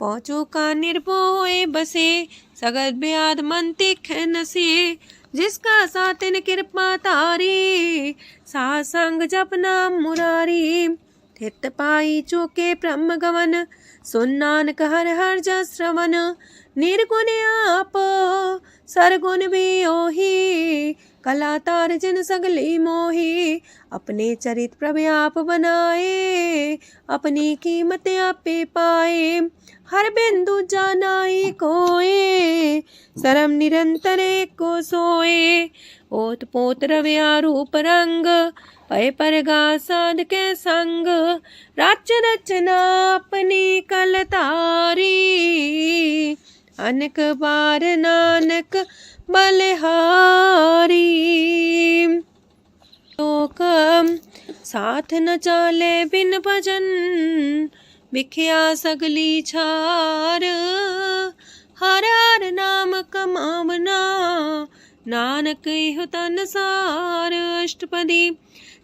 पहुँचो का निर्भय होए बसे, सगत ब्याद मन तिख नसे। जिसका सातिन कृपा तारी, साथ संग जप नाम मुरारी। थित पाई चूके ब्रह्म गवन, सुन नानक हर हर जस श्रवण। निर्गुण आप सरगुण भी ओही, कला तार जिन सगली मोही। अपने चरित प्रभ आप बनाए, अपनी कीमत आपे पाए। हर बिंदु जानाई कोए, सरम निरंतर को सोए। ओत पोत रव्या रूप रंग, पय परगा साध के संग। राच रचना अपनी कलतारी, अनेक बार नानक बलिहारी। लोक साथ न चाले बिन भजन, बिखिया सगली छार। हर हर नाम कमावना, नानक इह तन सार। अष्टपदी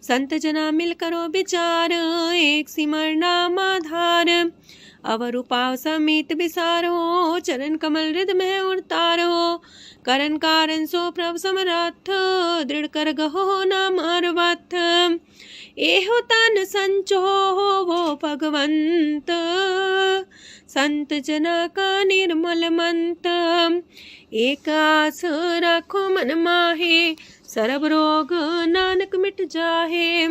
संत जना मिल करो विचार, एक सिमर नाम आधार। अवर उपाव समीत विसार हो, चरण कमल हृद में उतार हो। करन कारण सो प्रभ समरथ, दृढ़ कर गहो नाम अर्वथ। एहो तन संचो हो वो भगवंत, संत जना का निर्मल मंत। एक आस राखो मन माहे, सरब रोग नानक मिट जाहे।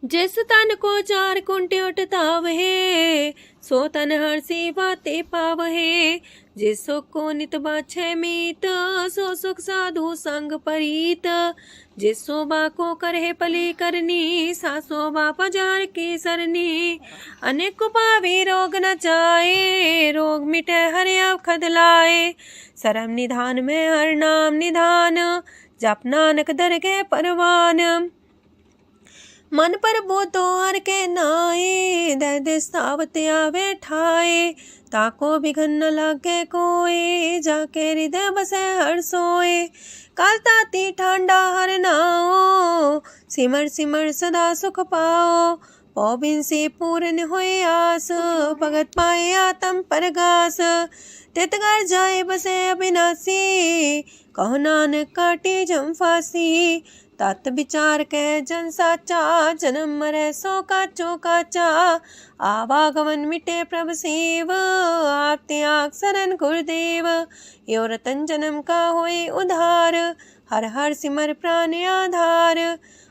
जिस तन को 4 कुंटे उठतावहे, सो तन हर सेवा ते पावहे। जिस सुख को नित बाछे मीत, सो सुख साधु संग परीत। जिस शोभा को करहे पली करनी, सा शोभा पजार की सरनी। अनेक पावी रोग न जाए, रोग मिटे हर अवखद लाए। सरम निधान में हर नाम निधान, जप नानक दरगह परवान। मन पर बोतो हर के नाए, दर्द सावत आवे ठाए। ताको बिघन न लागे कोए, जाके हृदय बसे हर सोए। काल ताती ठांडा हर नाओ, सिमर सिमर सदा सुख पाओ। पौबिन से पूर्ण होए आस, भगत पाए आत्म परगास। तित घर जाए बसे अविनाशी, कहो नानक काटे जम फांसी। तत् विचार कह जन साचा, जन्म मरै सो काचो काचा। आवागमन मिटे प्रभ सेव, आप त्याग शरण गुरुदेव। यो रतन जन्म का होए उधार, हर हर सिमर प्राण आधार।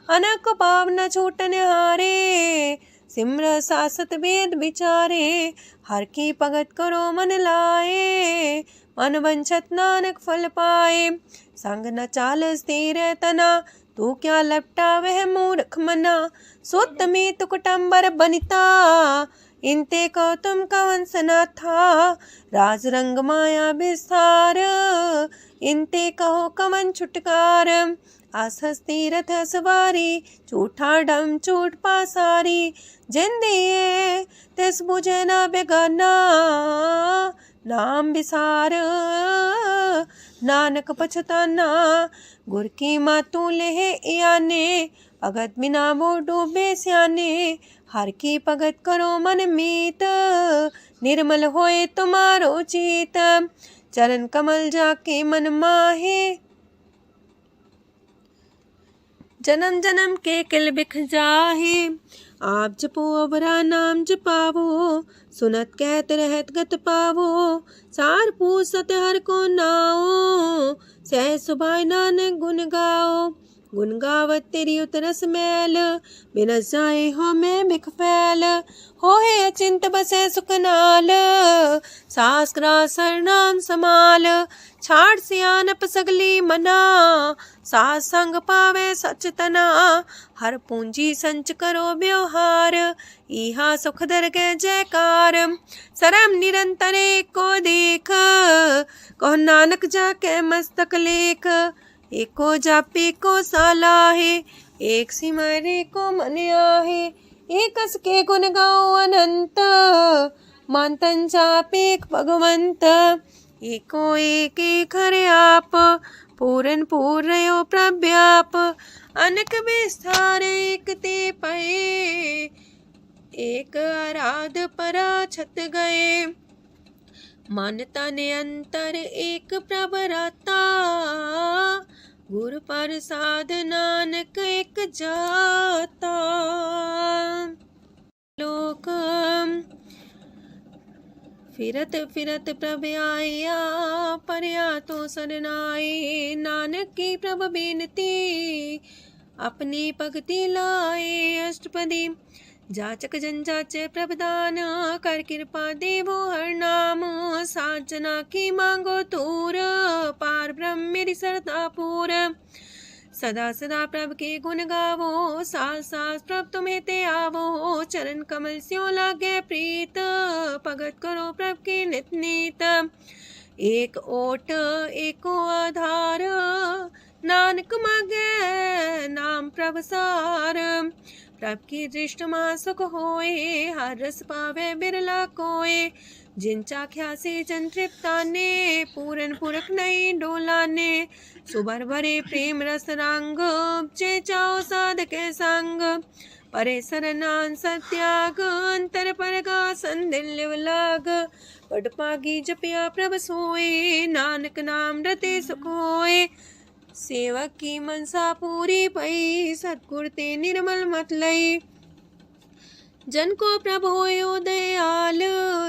अनक पाव न छूटन हारे, सिमर सासत वेद विचारे। हर की भगत करो मन लाए, मन वंछत नानक फल पाए। संग न चाल स्थिर तना, तू क्या लपटा वह मूर्ख मना। सुत में तु कुटुम्बर बनिता, इनते को तुम कवन सना था। राज रंग माया विस्तार, इनते कहो कवन छुटकार। आसस तीरथ सवारी, झूठा डम झूठ पासारी। जिन दिए तिस बुझे ना बेगाना, नाम विसार नानक पछताना। गुर की मातू लेह याने, भगत बिना वो डूबे स्याने। हर की भगत करो मन मीत, निर्मल होए तुम्हारो चित। चरण कमल जाके मन माहे, जन्म जन्म के किल बिख जाहे। आप जपो अवरा नाम जपावो, सुनत कहत रहत गत पावो। सार पूसत हर को नाओ, सह सुभाय नानक गुन गाओ। गुन गावत तेरी उतरस मैल, बिनस जाए हो मैं बिख फैल। होए अचिंत बसे सुखनाल, सास ग्रास नाम समाल। छाड़ सियानप सगली मना, सास संग पावे सच तना। हर पूंजी संच करो व्यवहार, इहा सुख दरगह जयकार। सरम निरंतर एको देख, कहो नानक जाके मस्तक लेख। एको जापे को सालाहे, एक सिमरे को मन आहे। एकस के गुण गाओ अनंत, मानतन जापे भगवंत। एको एक एक हरे आप, पूरन पूर्णयो प्रव्याप। अनक विस्तार एक ते पए, एक आराध परा छत गए। मन तन अंतर एक प्रभराता, गुर प्रसाद नानक एक जाता। लोक फिरत फिरत प्रभ आया, परया तो सरनाए। नानक की प्रभ बेनती, अपनी भक्ति लाए। अष्टपदी जाचक जन जाचे प्रभदान, कर कृपा देवो हर नाम। साजना की मांगो तूर, पार ब्रह्म मेरी सरदा पूर। सदा सदा प्रभ के गुण गावो, सास सास प्रभ तुम्हें ते आवो। चरण कमल स्यो लागे प्रीत, भगत करो प्रभ के नित नीत। एक ओट एको आधार, नानक मागे नाम प्रभ सार। प्रभ की दृष्ट मां सुख होए, हर रस पावे बिरला कोय। जिन चाख्या से जन तृप्ताने, पूरन पुरख नहीं डोलाने। सुबर भरे प्रेम रस रंग, जे चाओ साधके संग। परे सरनान सत्याग, अंतर परगा संदिल लाग। पट पागी जपिया प्रभ सोए, नानक नाम रते सुख होए। सेवक की मनसा पूरी पई, सतगुर ते निर्मल मत लई। जन को प्रभ होयो दयाल,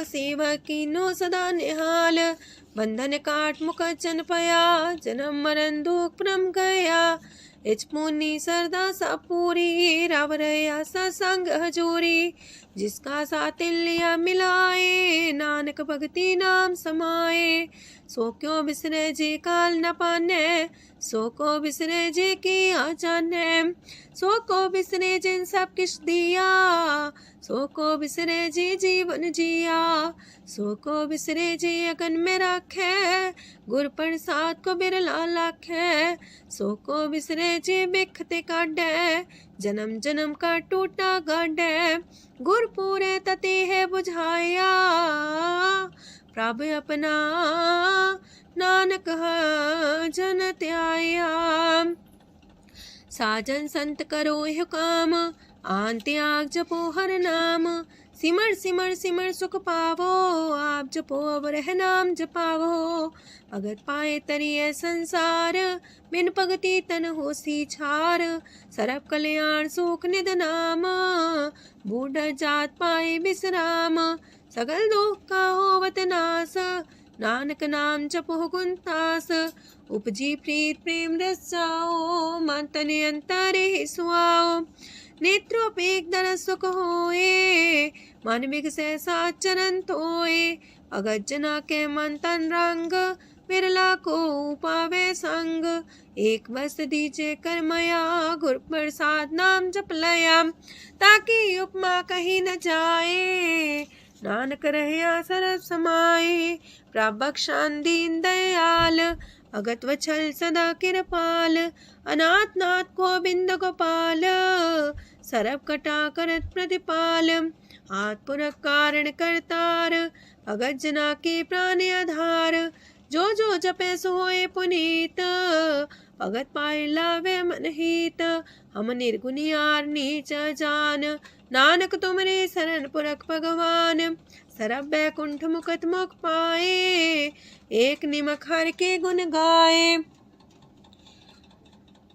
सेवक की नो सदा निहाल। बंधन काट मुकचन पया, जन्म मरण दुख भ्रम गया। इच पुनी सरदा सा पूरी, राव रया सत्संग हजूरी। जिसका सातिल्या मिलाए, नानक भगति नाम समाए। सो क्यों बिसरे जे काल न पाने, सो को बिसरे जे की आचाने, सो को बिसरे जिन सब किश दिया, सो को बिसरे जी जीवन जिया, सो को बिसरे जी अगन में रखे, गुर प्रसाद को बिरला लाखे, सो को बिसरे जी बिखते काटे, जन्म जन्म का टूटा गाडे, गुर पूरे तते है बुझाया, प्रभु अपना नानक जन त्याया। साजन संत करो यह काम, आन त्याग जपो हर नाम, सिमर सिमर सिमर सुख पावो, आप जपो अब रह नाम जपावो, भगत पाए तरिए संसार, बिन भगति तन होसी छार, सरब कल्याण सुख निध नाम, बूढ़ जात पाए विश्राम, सगल दुख का होवत नाश, नानक नाम जपो गुणतास, उपजी प्रीत प्रेम रस जाओ, मन तन अंतरे ही सुआओ, नेत्रोपेक दरस सुख होए, मन बिगसे सात चरण तोए, अगत जना के मन तन रंग, बिरला को पावे संग, एक बस दीजे कर मया, गुर प्रसाद नाम जप लया, ताकि उपमा कहीं न जाए, नानक रहे सरब समाए, प्रभक्षान दीन दयाल, अगत वछल सदा कृपाल, अनाथ नाथ गोविंद गोपाल, सरब कटा करत प्रतिपाल, हाथ पुरख कारण करतार, भगत जना के प्राण आधार, जो जो जपे सो होए पुनीत, भगत पाए लावे मन हित, हम निर्गुनियार नीच जान, नानक तुमरे शरण पुरख भगवान, सरब बैकुंठ मुकत मुख पाए, एक निमक हर के गुण गाए,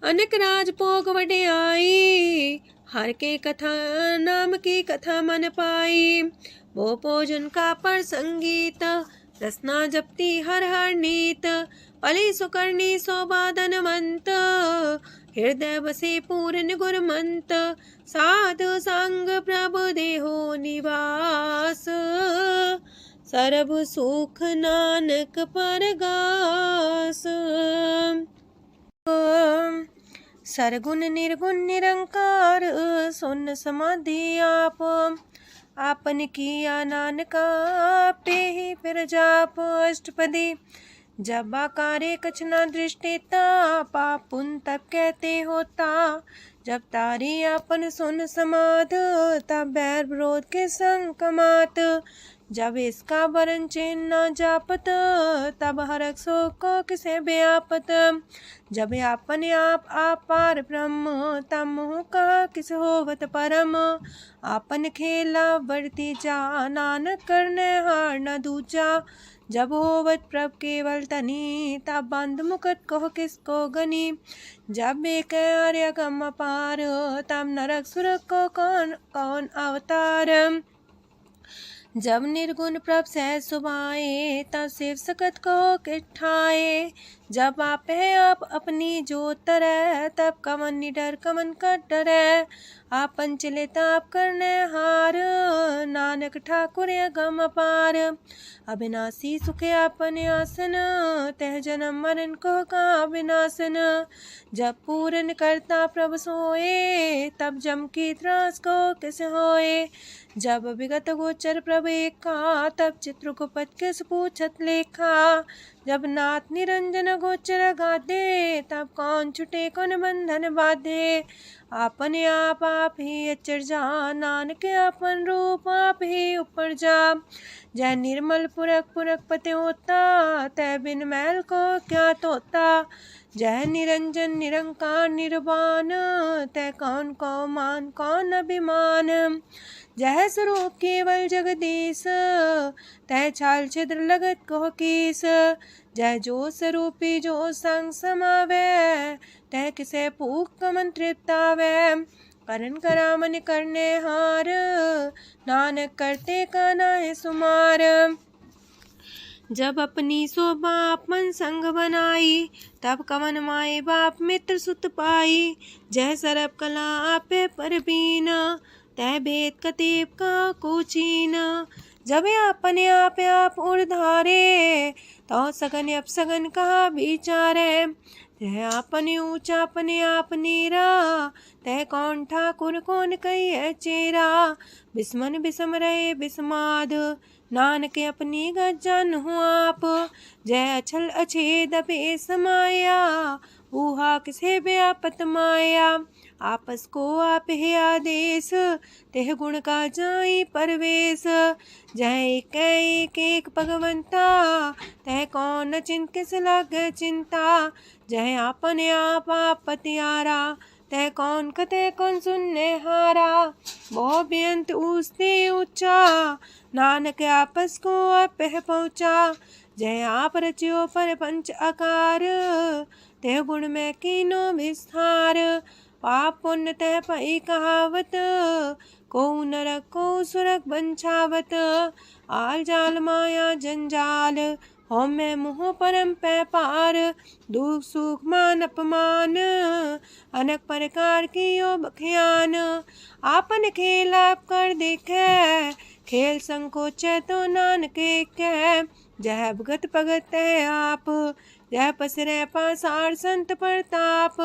अनेक राज भोग वड्याई, हर के कथा नाम की कथा मन पाई, वो भोजन का पर संगीत, रसना जपती हर हर नीत, पली सुकर्णी शोभाधन मंत, हृदय बसे पूर्ण गुरमंत, साधु संग प्रभु देहो निवास, सरब सुख नानक परगास। सरगुण निर्गुण निरंकार, सुन समाधि आप, आपन किया नानका पे ही फिर जाप, अष्टपदी जब आकारे कछ न दृष्टिता, पाप पुन तब कहते होता, जब तारी आपन सुन समाध, तब बैर विरोध के संग कमात, जब इसका वरण चिन्ह न जापत, तब हरक शोक को किसे व्यापत, जब अपने आप पार ब्रह्म, तब मुँह कहा किस होवत परम, आपन खेला बढ़ती जा, नानक करने हार न दूजा, जब होवत प्रभ केवल तनी, तब बंद मुकट कहो किसको गनी, जब एक आर्य गम अपार, तब नरक सुरक को कौन कौन अवतार, जब निर्गुण प्रभ सह सुभाए, तब शिव सकत को किठाए, जब आप है आप अपनी जो तरह, तब कमन निडर कमन का डरे, आपन चले ताप करने हार, नानक ठाकुर गम अपार, अविनाशी सुखे अपने आसन, तह जन्म मरण को का विनाशन, जब पूर्ण करता प्रभु सोए, तब जम की त्रास को किस होए, जब विगत गोचर प्रभु एका, तब चित्रगुप्त किस पूछत लेखा, जब नाथ निरंजन गोचर गाधे, तब कौन छुटे कौन बंधन बाधे, आपने आप ही अचर जा, नानक अपन रूप आप ही ऊपर जा, जय निर्मल पुरख पुरख पते होता, तय बिन मैल को क्या तोता, जय निरंजन निरंकार निर्वाण, तय कौन को मान कौन अभिमान, जय स्वरूप केवल जगदीश, तय छाल छिद्र लगत कहो कीस, जय जो स्वरूपी जो संग समावे, तय किसे पूक कमन तृप्तावे, करण करामन करने हार, नानक करते का नाहि सुमार, जब अपनी शोभा अपन संग बनाई, तब कवन माए बाप मित्र सुत पाई, जय सरब कला आपे परबीन, तय भेद कतीब का कोचीन, जब अपने आप उड़धारे, तो सगन अपसगन कहा विचारे, तह आपने ऊंचा अपने आप नीरा, तह कौन ठाकुर कौन कहिए चेरा। बिस्मन बिसम रहे बिस्माद, नानक अपनी गजन हूँ आप। जय अछल अछेद पे समाया, ऊहा किसे व्यापत माया। आपस को आप है आदेश, तेह गुण का जाई परवेश। जय एक एक भगवंता, तह कौन चिंत किस लाग चिंता। जय आपने आप पतियारा, तह कौन कते कौन सुनने हारा। बहु बेअंत ऊसते ऊंचा, नानक आपस को आप पहुँचा। जय आप रचियो पर पंच आकार, तह गुण में कीनो विस्तार। पाप पुण्य तह पई कहावत, को नरक को सुरक बंछावत। आल जाल माया जंजाल, हो मैं मुँह परम पै पार। दुख सुख मान अपमान, अनेक प्रकार की यो बखियान। आपन खेल आप कर देखे, खेल संकोच तो नानक कह। जय भगत भगत है आप, जय पसरे पासार संत प्रताप।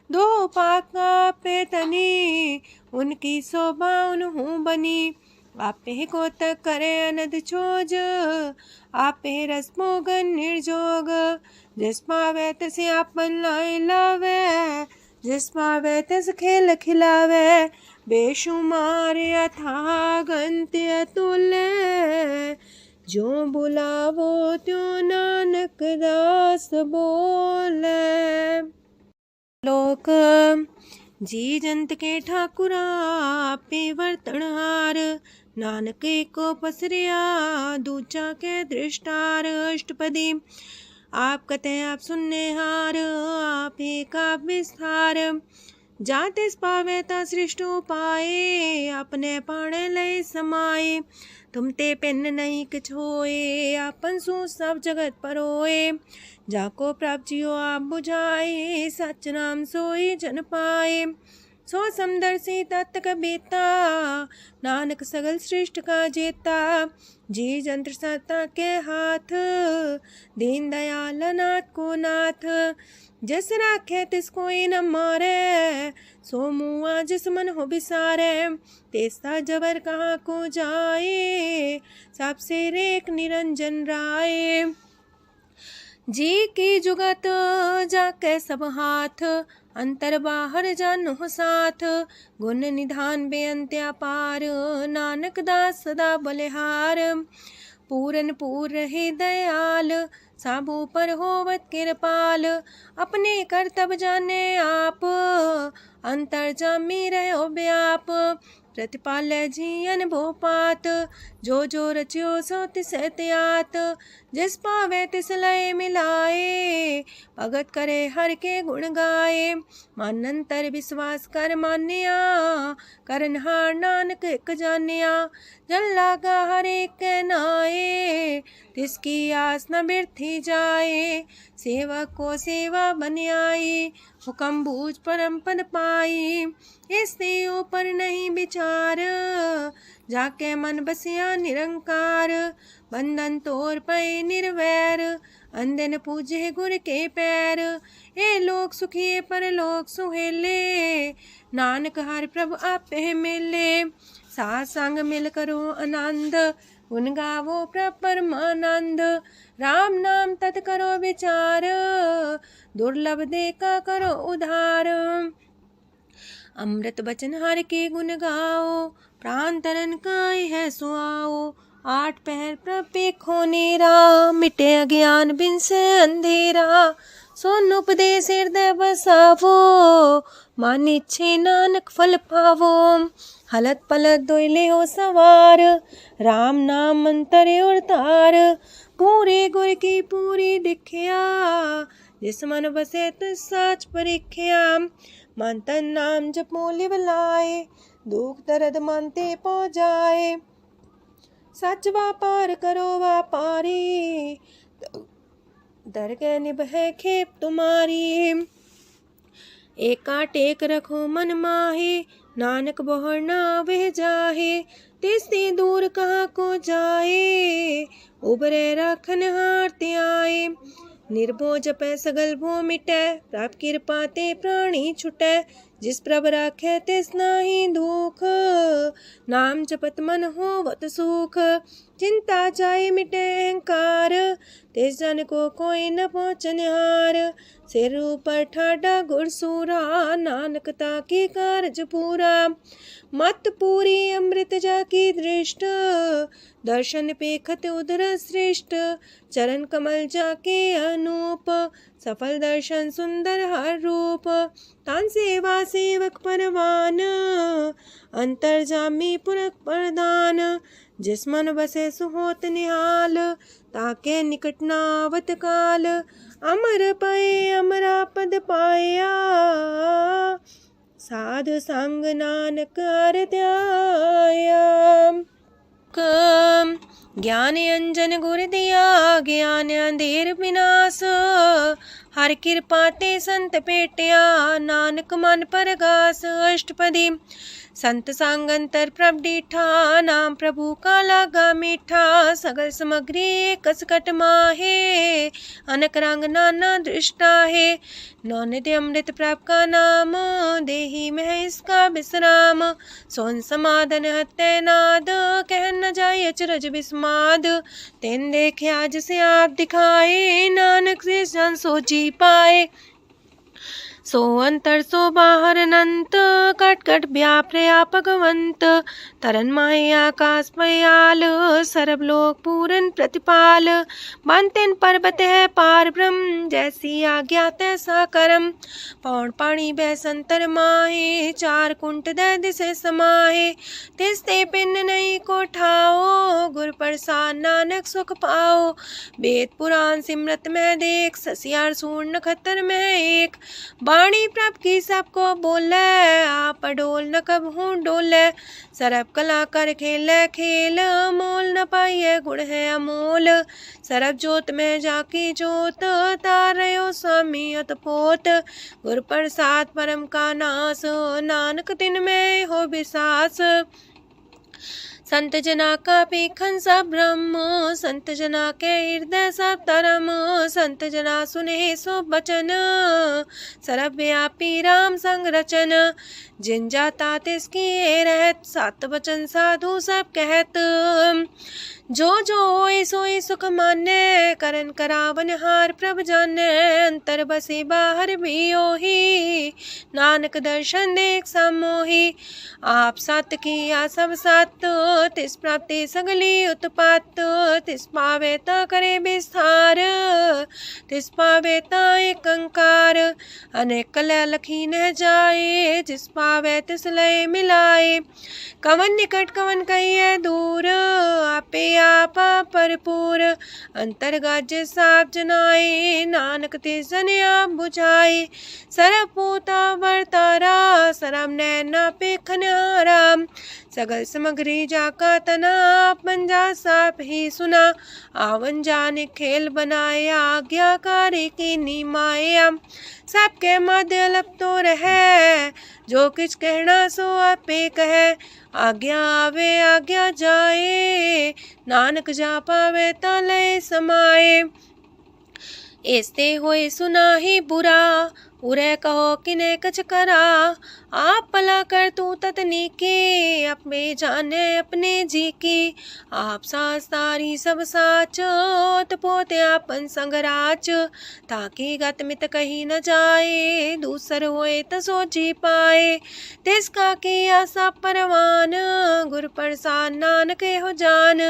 दो पाका पे तनी, उनकी शोभा उन्हूं बनी। आपे को तक करे अनद छोज, आपे रस मोगन निर्जोग। जिस पावे तिस आपन लाई लावे, जिस पावे तिस खेल खिलावे। बेशुमार अथागंत अतुल्य, जो बुलावो त्यों नानक दास बोले। लोक जी जंत के ठाकुरा, आपे वर्तनहार। नानक को पसरिया, दूजा के दृष्टार। अष्टपदी आप कते आप सुनने हार, आप का विस्तार। जाते पावे ता सृष्टो पाए, अपने पाणे लय समाए। तुम ते पिन नहीं किछ होए, आपन सु सब जगत परोए। जाको प्राप्त जियो आप बुझाए, सच नाम सोई जन पाए। सो समदर्शी तत्क बेता, नानक सगल सृष्ट का जेता। जी जंत्र सत्ता के हाथ, दीन दयाल नाथ को नाथ। जिस राखे तिस कोई न मारे, सो मुआ जिस मन हो बिसारे। तेसा जबर कहाँ को जाए, सबसे रेख निरंजन राय। जी की जुगत जाके सब हाथ, अंतर बाहर जानो साथ। गुण निधान बेअंत्या पार, नानक दास सदा बलिहार। पूरन पूर रहे दयाल, साबू पर होवत कृपाल। अपने कर्तव्य जाने आप, अंतर जामी रहो व्याप। प्रतिपाल्य जीयन भोपात, जो जो रचियो सो तिस त्यात। जिस पावे तिस लय मिलाए, भगत करे हर के गुण गाए। मानंतर विश्वास कर मान्या, करनहार नानक एक जानिया। जल लागा हर एक नाए, तिसकी आस न बिरथी जाए। सेवक को सेवा बन आई, हुक्म बूझ परम पद पाई। इससे ऊपर नहीं विचार, जाके मन बसिया निरंकार। बंधन तोड़ पे निर्वैर, अंधन पूजे गुर के पैर। ए लोक सुखिए पर लोक सुहेले, नानक हर प्रभु आपे मिले। साथ संग मिल करो आनंद, गुण गावो प्रभु परमानंद। राम नाम तत् करो विचार, दुर्लभ देखा करो उधार। अमृत बचन हर के गुण गाओ, प्राण तरन काय है सुआओ। आठ पहर प्रभ पेखो नेरा, मिटे अज्ञान बिन से अंधेरा। सोन उपदेश हृदय बसावो, मान इच्छे नानक फल पावो। हलत पलत दोइले हो सवार, राम नाम मंत्र और तार। पूरे गुर की पूरी दिखिया, जिस मन बसे तिस साच परिख्या। मन तन नाम जपो लिव लाए, दुख दर्द मानते पो जाए। सच व्यापार करो व्यापारी, दर के निभे खेप तुम्हारी। एका टेक रखो मन माहे, नानक बहुर ना वह जाहे। तिससे दूर कहाँ को जाए, उबरे रखन हार ते आए। निर्भो जपै सगल भो मिटै, प्रभ कृपा ते प्राणी छुटै। जिस प्रभ राखै तिस नाहि दुख, नाम जपत मन होवत सुख। चिंता जाय मिटे अहंकार, तिस जन को कोई न पहुँचनिहार। सिर ऊपर ठाडा गुरसूरा, नानक ताके कारज पूरा। मत पूरी अमृत जाकी दृष्ट, दर्शन पेखत उदर श्रेष्ठ। चरण कमल जाके अनूप, सफल दर्शन सुंदर हर रूप। तान सेवा सेवक परवान, अंतर्जामी पुरख प्रधान। जिस मन बसे सुहोत निहाल, ताके निकट न आवत काल। अमर पए अमरा पद पाया, साध संग नानक हर ध्याया। ज्ञान अंजन गुर दिया, ज्ञान अंधेर विनाश। हर कृपा ते संत पेटिया, नानक मन परगास। अष्टपदी संत संग अंतर प्रभ डीठा, नाम प्रभु का लागा मीठा। सगल सामग्री कसकट माहे, अनक रंग नाना दृष्टा है। नौनिधि अमृत प्रभ का नाम, देही में इसका विश्राम। सोन समाधन हत्ते नाद, कह न जाय अचरज विस्माद। तेन देखे आज से आप दिखाए, नानक से जन सो जी पाए। सो अंतर सो बाहर अनंत, कट कट व्याप रया भगवंत। तरन माहे आकाश पयाल, सरब लोक पूरन प्रतिपाल। बनतेन पर्वत है पार ब्रह्म, जैसी आज्ञा तैसा करम। पौन पानी बह संतर माहे, चार कुंट दह दिसे समाहे। तिसते पिन नहीं को ठाओ, गुर प्रसाद नानक सुख पाओ। वेद पुराण सिमरत में देख, ससियार सूर नखतर में एक। वाणी प्रभ की सबको बोले, आप डोल न कब हूँ डोले। सरब कला कर खेले खेल, मोल न पाइए गुण है अमोल। सरब जोत में जाकी जोत, तारयो स्वामी अतपोत। गुर प्रसाद परम का नास, नानक तिन में हो विसास। संत जना का पेखन सब ब्रह्म, संत जना के हृदय सब धर्म। संत जना सुने सो बचन, सर्वव्यापी राम संग रचन। जिन जाता तिसकी रहत, सात वचन साधु सब कहत। जो जो होए सोए सुख माने, करन करावन हार प्रभ जाने। अंतर बसे बाहर भी ओही, नानक दर्शन देख समोही। आप सत किया सब सत, तिस प्राप्ति सगली उत्पात। तिस पावे ता करे विस्तार, तिस पावे ता एक अंकार। अनेक कलय लखी न जाए, जिस पावे तिस लय मिलाए। कवन निकट कवन कहिए दूर, आपे आपा भरपूर। अंतर्गत साप जनाए, नानक तिस जन आप बुझाए। सरब पूता वर्तारा, सरब नैना पेखन हारा। सगल सामग्री जाका तना, आप मंजा साप ही सुना। आवन जाने खेल बनाया, आज्ञाकारी की निमाया। सबके मध्य अलप तो रहे, जो किछ कहना सो आपे कहे। आज्ञा आवे आज्ञा जाए, नानक जा पावे ता लय समाए। ऐसे होए सुना ही बुरा, उरे कहो किने कछ करा। आप भला कर तू ततनी के, अपने जाने अपने जी की। आप सास तारी सब साच, पोते आपन संग राच। ताकि गत मित कही न जाए, दूसर होए त सो जी पाए। तिसका किया सब परवान, गुर प्रसाद नानक हो जान।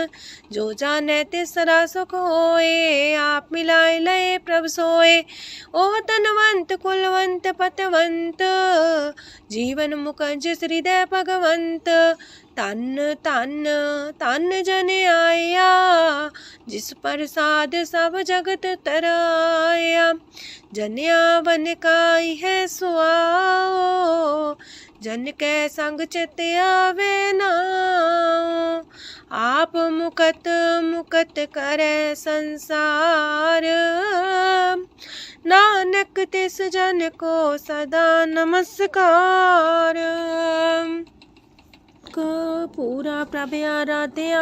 जो जाने तिसरा सुख होए, आप मिलाए लय प्रभ सोए। ओह तनवंत कुलवंत पतवंत, जीवन मुकज हृदय भगवंत। तन तन तन जन आया, जिस प्रसाद सब जगत तराया। जन्या बन काई है सुआओ, जन के संग चित आवे नाओ। आप मुकत मुकत करे संसार, नानक तिस जन को सदा नमस्कार। ਨਾਨਕ ਪੂਰਾ ਪ੍ਰਭ ਆਰਾਧਿਆ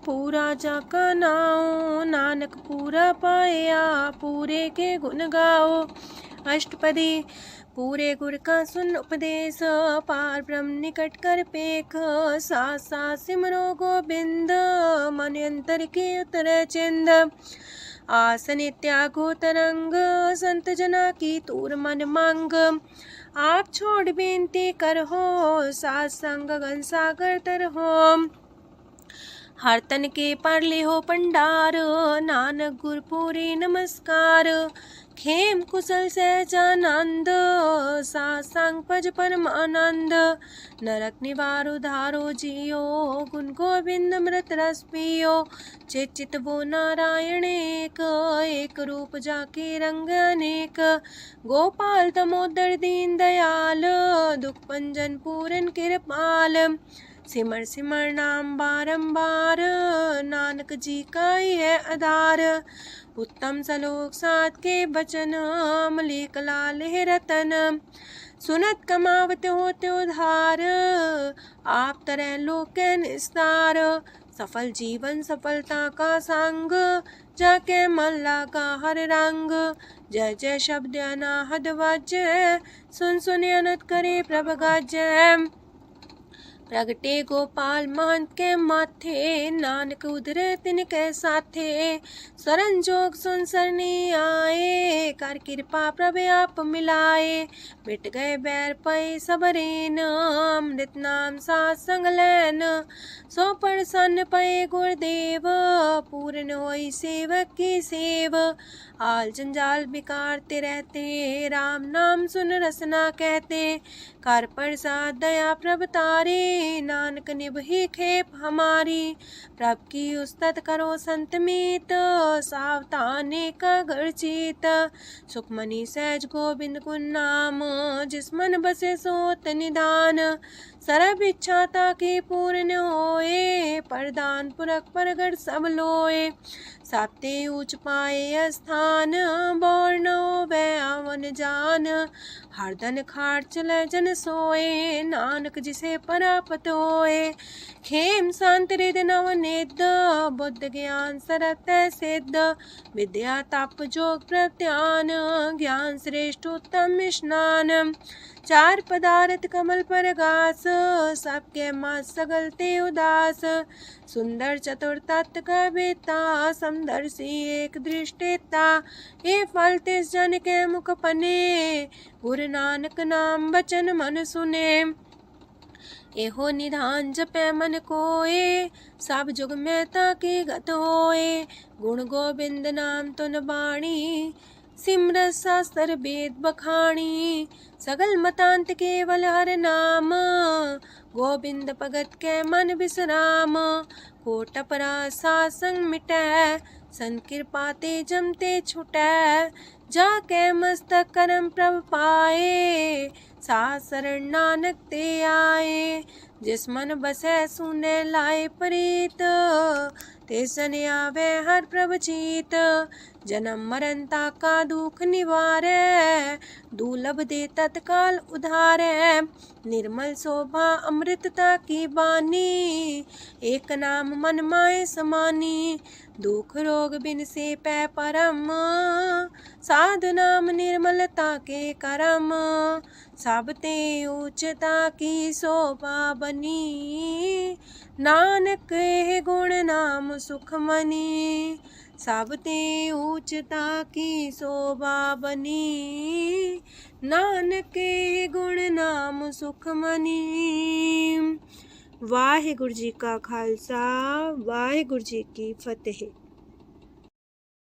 ਪੂਰਾ ਜਾ ਕਾ ਨਾਉ ਨਾਨਕ ਪੂਰਾ ਪਾਇਆ पूरे के गुण गाओ। अष्टपदी पूरे गुर का सुन उपदेश पार ब्रह्म निकट कर पेख साथ साथ सिमरो गोबिंद मन अंतर के उतर चिंद आसन त्यागो तरंग संत जना की तूर मन मांग आप छोड़ बेनती कर हो सात संग गन सागर तर हो हर तन के पर ले हो पंडार नानक गुरपुरी नमस्कार खेम कुशल सहजानंद सासंग पज परमानंद नरक निवार उधारो जियो गुण गोविंद मृत रस पियो चित वो नारायण एक रूप जाके रंग अनेक गोपाल तमोदर दीन दयाल दुख पंजन पूरन कृपाल सिमर सिमर नाम बारंबार नानक जी का ही है आधार उत्तम सलोक सात के बचन मलिक लाल है रतन सुनत कमावत होते उधार आप तरह लोक निस्तार सफल जीवन सफलता का संग जाके मन लागा हर रंग जय जय शब्द अनाहद वाजय सुन सुन अनत करे प्रभ गाजय प्रगटे गोपाल महंत के माथे नानक उधरे तिनके साथे स्वरन जोग सुन सरनी आए कर कृपा प्रभ आप मिलाए मिट गए बैर पै सबरेन अमृत नाम सात संग लैन सो प्रसन्न पै गुरुदेव पूर्ण होई सेवक की सेव आल जंजाल बिकारते रहते राम नाम सुन रसना कहते कर प्रसाद दया प्रभ तारे नानक निभही खेप हमारी प्रभ की उस्तत करो संत मीत सावधाने का घर चीत सुखमनी सहज गोविंद गुण नाम जिस मन बसे सोत निधान सरब इच्छा ताकि पूर्ण होए प्रदान पुरख परगढ़ सब लोए साप्ते ऊंच पाए स्थान बोर्णो वे आवन जान हरदन खाट चले जन सोए नानक जिसे परापत होए खेम शांत हृद नव निध बुद्ध ज्ञान सरत सिद्ध विद्या तप जोग प्रत्यान ज्ञान श्रेष्ठ उत्तम स्नान चार पदार्थ कमल पर घास सबके माँ सगलते उदास सुंदर चतुर तत्व का बेता समदर्शी एक दृष्टिता ये फल तिस जन के मुख पने गुरु नानक नाम बचन मन सुने एहो निधान जपे मन कोए सब जुग में ताकि गत होए गुण गोविंद नाम तुन बाणी सिमरत शास्त्र वेद बखाणी सगल मतांत केवल हर नाम गोविंद भगत के मन विश्राम कोट अपराध सासंग मिटै सन कृपाते जमते छुटै जाके मस्तक करम प्रभ पाए साथ शरण नानक ते आए जिस मन बसै सुने लाए प्रीत ते सन आवे हर प्रभ जीत जन्म मरनता का दुख निवारै दुर्लभ दे तत्काल उधारै निर्मल शोभा अमृतता की बानी एक नाम मन माए समानी दुख रोग बिन से पै परम साधु नाम निर्मलता के करम सब ते उच्चता की शोभा बनी नानक है गुण नाम सुखमनी सब ते उच्चता की शोभा बनी नानक है गुण नाम सुखमनी। वाहिगुरु जी का खालसा वाहिगुरु जी की फतेह।